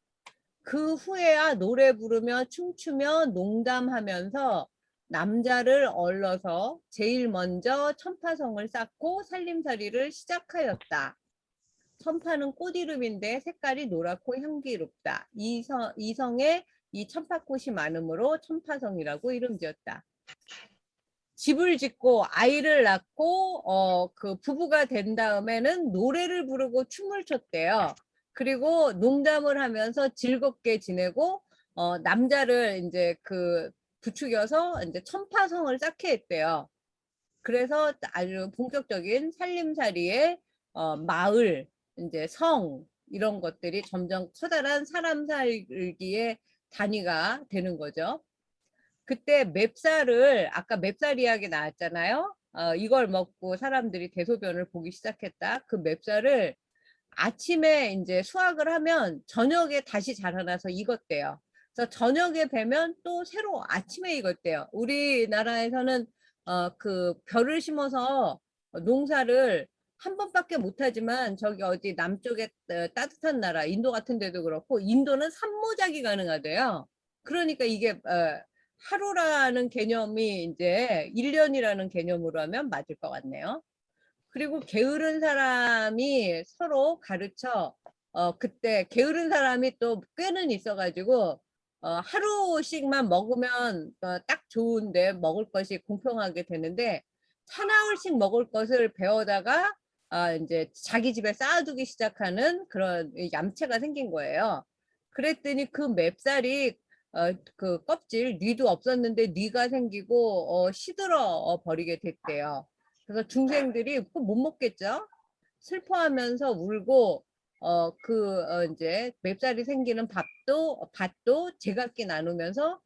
그 후에야 노래 부르며 춤추며 농담하면서 남자를 얼러서 제일 먼저 천파성을 쌓고 살림살이를 시작하였다. 천파는 꽃 이름인데 색깔이 노랗고 향기롭다. 이 성에 이 천파꽃이 많음으로 천파성이라고 이름 지었다. 집을 짓고 아이를 낳고 그 부부가 된 다음에는 노래를 부르고 춤을 췄대요. 그리고 농담을 하면서 즐겁게 지내고 남자를 이제 그 부추겨서 이제 천파성을 쌓게 했대요. 그래서 아주 본격적인 살림살이의 마을, 이제 성 이런 것들이 점점 커다란 사람 살기의 단위가 되는 거죠. 그때 맵쌀을 아까 맵쌀 이야기 나왔잖아요. 이걸 먹고 사람들이 대소변을 보기 시작했다. 그 맵쌀을 아침에 이제 수확을 하면 저녁에 다시 자라나서 익었대요. 그래서 저녁에 베면 또 새로 아침에 익었대요. 우리나라에서는 그 벼를 심어서 농사를 한 번밖에 못하지만 저기 어디 남쪽에 따뜻한 나라 인도 같은 데도 그렇고 인도는 산모작이 가능하대요. 그러니까 이게 하루라는 개념이 이제 1년이라는 개념으로 하면 맞을 것 같네요. 그리고 게으른 사람이 서로 가르쳐 그때 게으른 사람이 또 꽤는 있어가지고 하루씩만 먹으면 딱 좋은데 먹을 것이 공평하게 되는데 하나흘씩 먹을 것을 배워다가 이제 자기 집에 쌓아두기 시작하는 그런 얌체가 생긴 거예요. 그랬더니 그 맵쌀이 그 껍질 뉘도 없었는데 뉘가 생기고 시들어 버리게 됐대요. 그래서 중생들이 그거 못 먹겠죠. 슬퍼하면서 울고 이제 맵쌀이 생기는 밭도 제각기 나누면서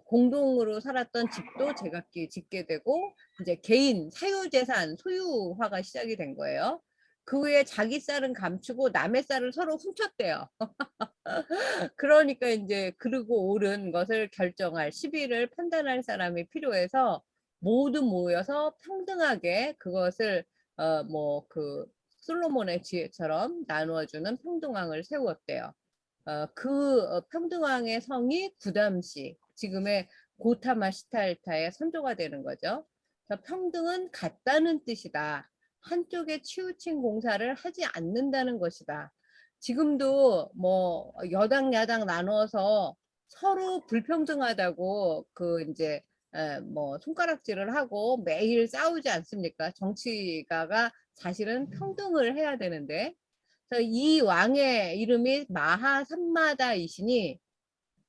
공동으로 살았던 집도 제각기 짓게 되고 이제 개인 사유재산 소유화가 시작이 된 거예요. 그 후에 자기 쌀은 감추고 남의 쌀을 서로 훔쳤대요. 그러니까 이제 그르고 옳은 것을 결정할 시비를 판단할 사람이 필요해서 모두 모여서 평등하게 그것을 뭐 그 솔로몬의 지혜처럼 나누어주는 평등왕을 세웠대요. 그 평등왕의 성이 구담시, 지금의 고타마 시탈타의 선조가 되는 거죠. 평등은 같다는 뜻이다. 한쪽에 치우친 공사를 하지 않는다는 것이다. 지금도 뭐 여당 야당 나눠서 서로 불평등하다고 그 이제 뭐 손가락질을 하고 매일 싸우지 않습니까? 정치가가 사실은 평등을 해야 되는데 그래서 이 왕의 이름이 마하삼마다이시니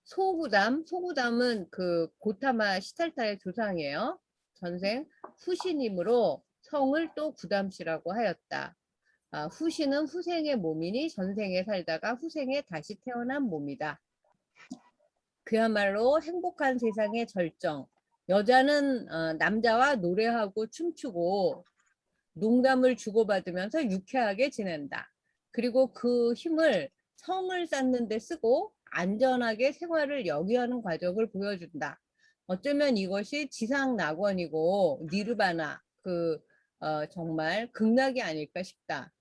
소구담은 그 고타마 시탈타의 조상이에요. 전생 후신이므로 성을 또 구담시라고 하였다. 후신은 후생의 몸이니 전생에 살다가 후생에 다시 태어난 몸이다. 그야말로 행복한 세상의 절정. 여자는 남자와 노래하고 춤추고 농담을 주고받으면서 유쾌하게 지낸다. 그리고 그 힘을 성을 쌓는 데 쓰고 안전하게 생활을 영위하는 과정을 보여준다. 어쩌면 이것이 지상낙원이고 니르바나 정말 극락이 아닐까 싶다.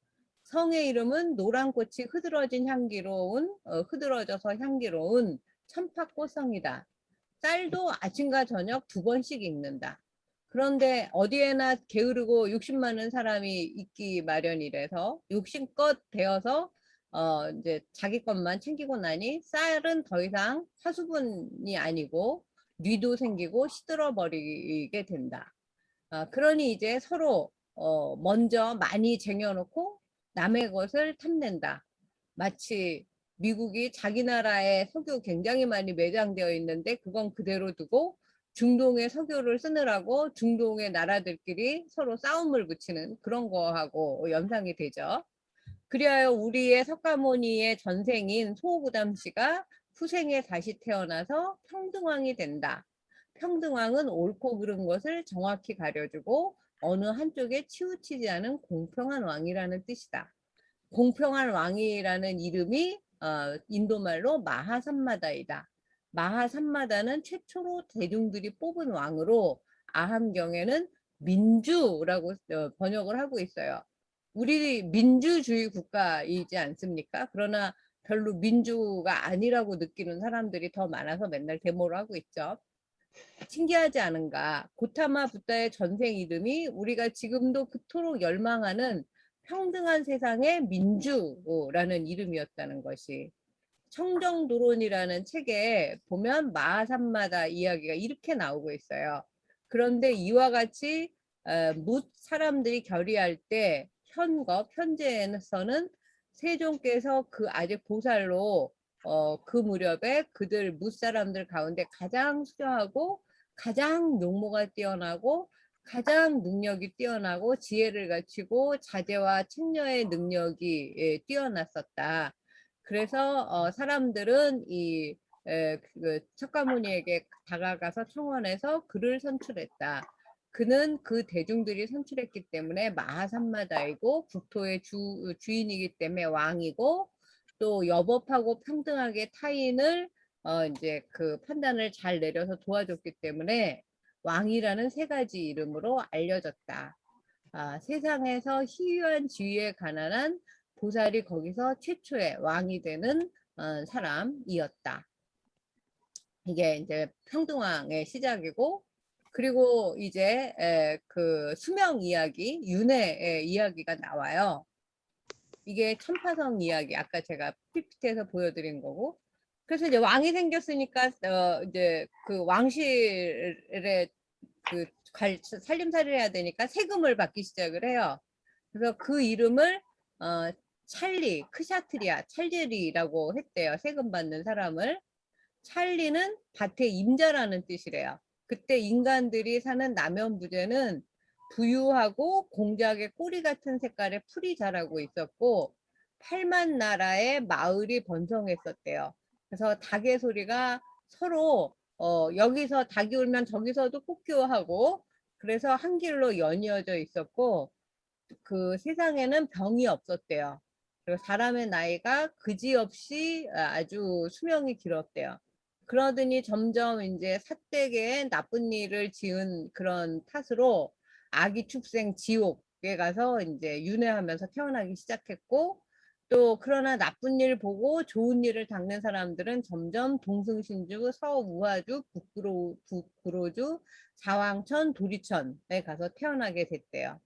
성의 이름은 노란 꽃이 흐드러져서 향기로운 천파꽃성이다. 쌀도 아침과 저녁 2번씩 익는다. 그런데 어디에나 게으르고 욕심 많은 사람이 있기 마련이라서 욕심껏 되어서 이제 자기 것만 챙기고 나니 쌀은 더 이상 화수분이 아니고 뉘도 생기고 시들어 버리게 된다. 그러니 이제 서로 먼저 많이 쟁여놓고 남의 것을 탐낸다. 마치 미국이 자기 나라에 석유 굉장히 많이 매장되어 있는데 그건 그대로 두고 중동의 석유를 쓰느라고 중동의 나라들끼리 서로 싸움을 붙이는 그런 거하고 연상이 되죠. 그리하여 우리의 석가모니의 전생인 소호구담씨가 후생에 다시 태어나서 평등왕이 된다. 평등왕은 옳고 그른 것을 정확히 가려주고 어느 한쪽에 치우치지 않은 공평한 왕이라는 뜻이다. 공평한 왕이라는 이름이 인도말로 마하삼마다이다. 마하삼마다는 최초로 대중들이 뽑은 왕으로 아함경에는 민주라고 번역을 하고 있어요. 우리 민주주의 국가이지 않습니까? 그러나 별로 민주가 아니라고 느끼는 사람들이 더 많아서 맨날 데모를 하고 있죠. 신기하지 않은가? 고타마 붓다의 전생 이름이 우리가 지금도 그토록 열망하는 평등한 세상의 민주라는 이름이었다는 것이. 청정도론이라는 책에 보면 마하산마다 이야기가 이렇게 나오고 있어요. 그런데 이와 같이 뭇 사람들이 결의할 때 현재에서는 세종께서 그 아직 보살로 그 무렵에 그들 뭇 사람들 가운데 가장 수려하고 가장 용모가 뛰어나고 가장 능력이 뛰어나고 지혜를 갖추고 자제와 책녀의 능력이 뛰어났었다. 그래서 사람들은 그 석가모니에게 다가가서 청원해서 그를 선출했다. 그는 그 대중들이 선출했기 때문에 마하산마다이고 국토의 주인이기 때문에 왕이고 또 여법하고 평등하게 타인을 이제 그 판단을 잘 내려서 도와줬기 때문에 왕이라는 세 가지 이름으로 알려졌다. 세상에서 희귀한 지위에 가난한 보살이 거기서 최초의 왕이 되는 사람이었다. 이게 이제 평등왕의 시작이고, 그리고 이제 그 수명 이야기, 윤회의 이야기가 나와요. 이게 천파성 이야기, 아까 제가 PPT에서 보여드린 거고. 그래서 이제 왕이 생겼으니까 이제 그 왕실에 그 살림살이를 해야 되니까 세금을 받기 시작을 해요. 그래서 그 이름을 찰리, 크샤트리아, 찰제리라고 했대요. 세금 받는 사람을. 찰리는 밭의 임자라는 뜻이래요. 그때 인간들이 사는 남연부제는 부유하고 공작의 꼬리 같은 색깔의 풀이 자라고 있었고 8만 나라의 마을이 번성했었대요. 그래서 닭의 소리가 서로 여기서 닭이 울면 저기서도 꼭 끼워하고 그래서 한 길로 연이어져 있었고 그 세상에는 병이 없었대요. 그리고 사람의 나이가 그지없이 아주 수명이 길었대요. 그러더니 점점 이제 삿대계에 나쁜 일을 지은 그런 탓으로 아기 축생 지옥에 가서 이제 윤회하면서 태어나기 시작했고 또 그러나 나쁜 일 보고 좋은 일을 닦는 사람들은 점점 동승신주, 서우화주, 북구로주, 사왕천, 도리천에 가서 태어나게 됐대요.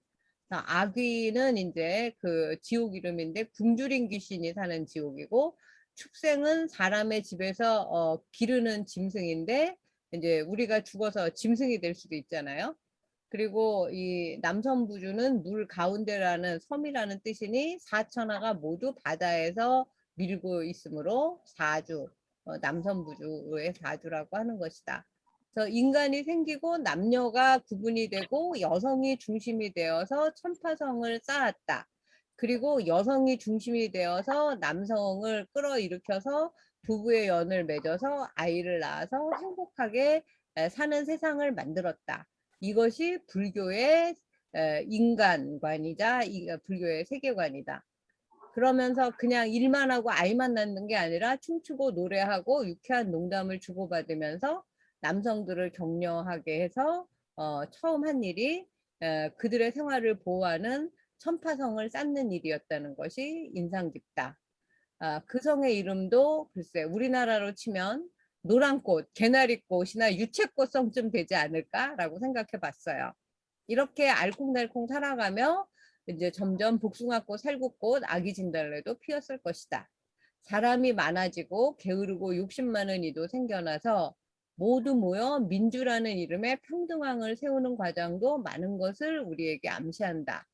아귀는 이제 그 지옥 이름인데 굶주린 귀신이 사는 지옥이고 축생은 사람의 집에서 기르는 짐승인데 이제 우리가 죽어서 짐승이 될 수도 있잖아요. 그리고 이 남선부주는 물 가운데라는 섬이라는 뜻이니 사천하가 모두 바다에서 밀고 있으므로 사주, 남선부주의 사주라고 하는 것이다. 그래서 인간이 생기고 남녀가 구분이 되고 여성이 중심이 되어서 천파성을 쌓았다. 그리고 여성이 중심이 되어서 남성을 끌어일으켜서 부부의 연을 맺어서 아이를 낳아서 행복하게 사는 세상을 만들었다. 이것이 불교의 인간관이자 불교의 세계관이다. 그러면서 그냥 일만 하고 아이만 낳는 게 아니라 춤추고 노래하고 유쾌한 농담을 주고받으면서 남성들을 격려하게 해서 처음 한 일이 그들의 생활을 보호하는 천파성을 쌓는 일이었다는 것이 인상 깊다. 그 성의 이름도 글쎄 우리나라로 치면 노란꽃, 개나리꽃이나 유채꽃성쯤 되지 않을까라고 생각해 봤어요. 이렇게 알콩달콩 살아가며 이제 점점 복숭아꽃, 살구꽃, 아기진달래도 피었을 것이다. 사람이 많아지고 게으르고 욕심 많은 이도 생겨나서 모두 모여 민주라는 이름의 평등왕을 세우는 과정도 많은 것을 우리에게 암시한다.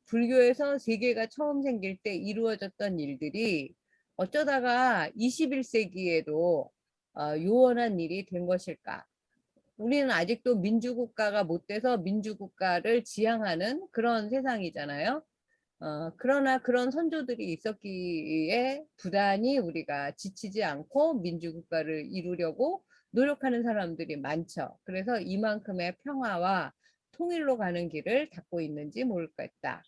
불교에서 세계가 처음 생길 때 이루어졌던 일들이 어쩌다가 21세기에도 요원한 일이 된 것일까? 우리는 아직도 민주국가가 못 돼서 민주국가를 지향하는 그런 세상이잖아요. 그러나 그런 선조들이 있었기에 부단히 우리가 지치지 않고 민주국가를 이루려고 노력하는 사람들이 많죠. 그래서 이만큼의 평화와 통일로 가는 길을 닫고 있는지 모르겠다.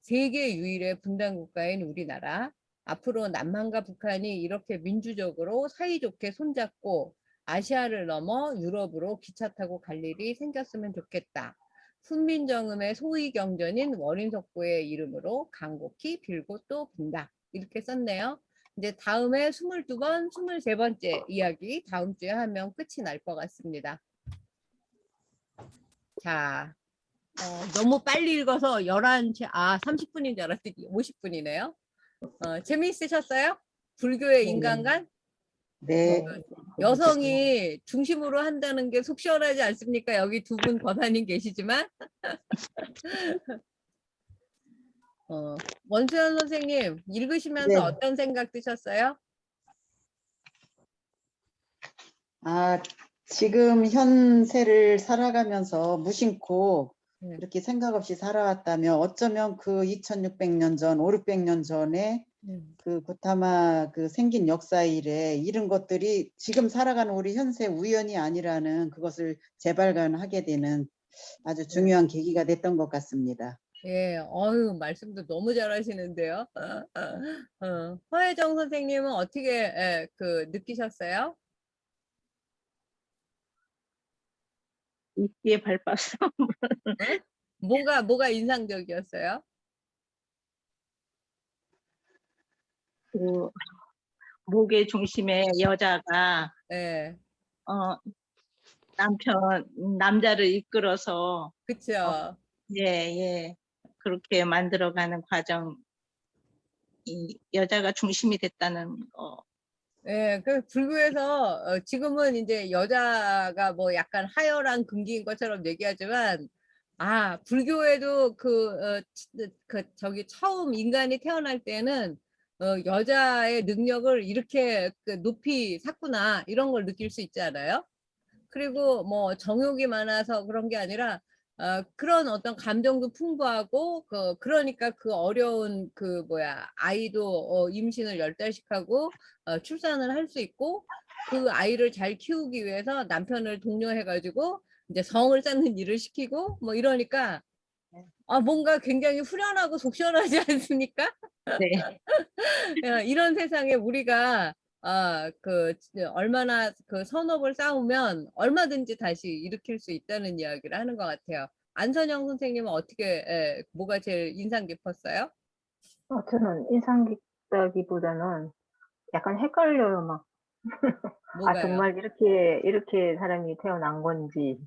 세계 유일의 분단국가인 우리나라, 앞으로 남한과 북한이 이렇게 민주적으로 사이좋게 손잡고 아시아를 넘어 유럽으로 기차 타고 갈 일이 생겼으면 좋겠다. 훈민정음의 소위 경전인 원인석고의 이름으로 간곡히 빌고 또 빈다. 이렇게 썼네요. 이제 다음에 22번, 23번째 이야기 다음 주에 하면 끝이 날 것 같습니다. 자, 너무 빨리 읽어서 11시, 30분인 줄 알았더니 50분이네요. 재미있으셨어요? 불교의 네. 인간관? 네. 여성이 중심으로 한다는 게 속 시원하지 않습니까? 여기 두 분 권사님 계시지만. 원수연 선생님 읽으시면서 네. 어떤 생각 드셨어요? 아, 지금 현세를 살아가면서 무심코 네. 이렇게 생각 없이 살아왔다면 어쩌면 그 2600년 전, 5, 600년 전에 그 고타마 그 생긴 역사 일에 이런 것들이 지금 살아가는 우리 현세 우연이 아니라는 그것을 재발견하게 되는 아주 중요한 계기가 됐던 것 같습니다. 예, 어유 말씀도 너무 잘하시는데요. 허혜정 선생님은 어떻게 느끼셨어요? 이끼에 밟았어. 뭐가 인상적이었어요? 그 목의 중심에 여자가 예, 어, 남자를 이끌어서 그쵸. 예, 예. 그렇게 만들어가는 과정, 이 여자가 중심이 됐다는 거. 예, 그 불교에서 지금은 이제 여자가 뭐 약간 하열한 금기인 것처럼 얘기하지만, 불교에도 저기 처음 인간이 태어날 때는 여자의 능력을 이렇게 높이 샀구나 이런 걸 느낄 수 있지 않아요? 그리고 뭐 정욕이 많아서 그런 게 아니라 그런 어떤 감정도 풍부하고 그러니까 그 어려운 아이도 임신을 10달씩 하고 출산을 할 수 있고 그 아이를 잘 키우기 위해서 남편을 독려해가지고 이제 성을 쌓는 일을 시키고 뭐 이러니까 뭔가 굉장히 후련하고 속 시원하지 않습니까? 네. 이런 세상에 우리가 얼마나 그 선업을 쌓으면 얼마든지 다시 일으킬 수 있다는 이야기를 하는 것 같아요. 안선영 선생님은 뭐가 제일 인상 깊었어요? 저는 인상 깊다기보다는 약간 헷갈려요, 막. 뭐가요? 정말 이렇게 사람이 태어난 건지.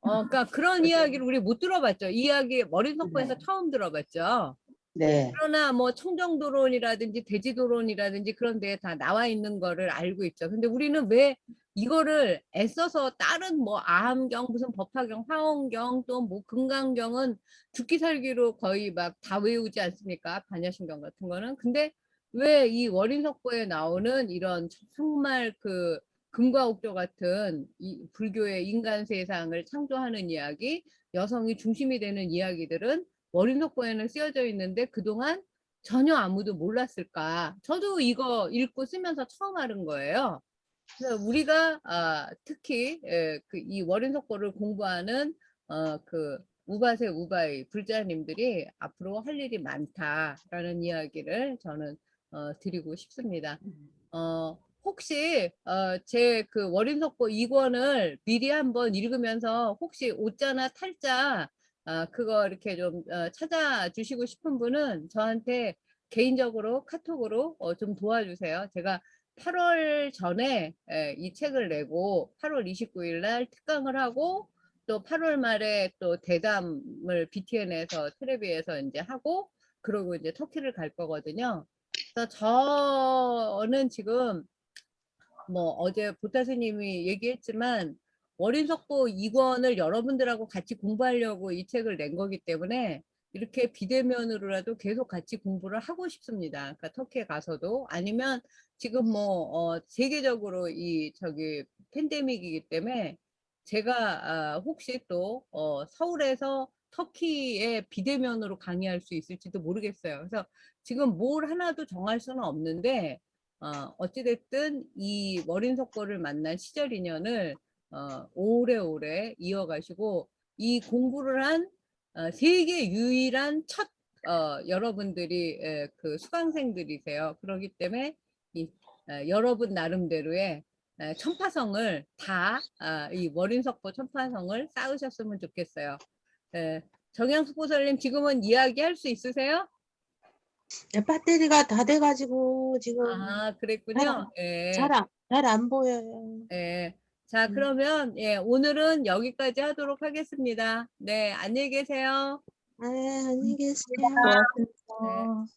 그러니까 그런 이야기를 우리 못 들어봤죠. 이 이야기 머릿속에서 처음 들어봤죠. 네. 그러나 뭐 청정도론이라든지 대지도론이라든지 그런 데에 다 나와 있는 거를 알고 있죠. 근데 우리는 왜 이거를 애써서 다른 뭐 아함경, 무슨 법화경, 화엄경 또 뭐 금강경은 죽기 살기로 거의 막 다 외우지 않습니까? 반야심경 같은 거는. 근데 왜 이 월인석보에 나오는 이런 정말 금과 옥조 같은 이 불교의 인간 세상을 창조하는 이야기, 여성이 중심이 되는 이야기들은 월인석보에는 쓰여져 있는데 그동안 전혀 아무도 몰랐을까? 저도 이거 읽고 쓰면서 처음 알은 거예요. 그래서 우리가 특히 이 월인석보를 공부하는 우바세 우바이 불자님들이 앞으로 할 일이 많다라는 이야기를 저는 드리고 싶습니다. 혹시 제 그 월인석보 2권을 미리 한번 읽으면서 혹시 오자나 탈자 그거 이렇게 좀 찾아주시고 싶은 분은 저한테 개인적으로 카톡으로 좀 도와주세요. 제가 8월 전에 이 책을 내고 8월 29일 날 특강을 하고 또 8월 말에 또 대담을 BTN에서 테레비에서 이제 하고 그러고 이제 터키를 갈 거거든요. 그래서 저는 지금 뭐 어제 보타 스님이 얘기했지만 월인석보 2권을 여러분들하고 같이 공부하려고 이 책을 낸 거기 때문에 이렇게 비대면으로라도 계속 같이 공부를 하고 싶습니다. 그러니까 터키에 가서도 아니면 지금 뭐 세계적으로 이 저기 팬데믹이기 때문에 제가 혹시 또 서울에서 터키에 비대면으로 강의할 수 있을지도 모르겠어요. 그래서 지금 뭘 하나도 정할 수는 없는데 어찌됐든 이 월인석보를 만난 시절 인연을 오래오래 이어가시고 이 공부를 한 세계 유일한 첫 여러분들이 그 수강생들이세요. 그렇기 때문에 여러분 나름대로의 천파성을 이 월인석보 천파성을 쌓으셨으면 좋겠어요. 정양숙보살님 지금은 이야기할 수 있으세요? 배터리가 다 돼가지고 지금 그랬군요. 예. 잘 안 보여요. 예. 자, 그러면 오늘은 여기까지 하도록 하겠습니다. 네, 안녕히 계세요. 네, 안녕히 계세요. 고맙습니다. 네.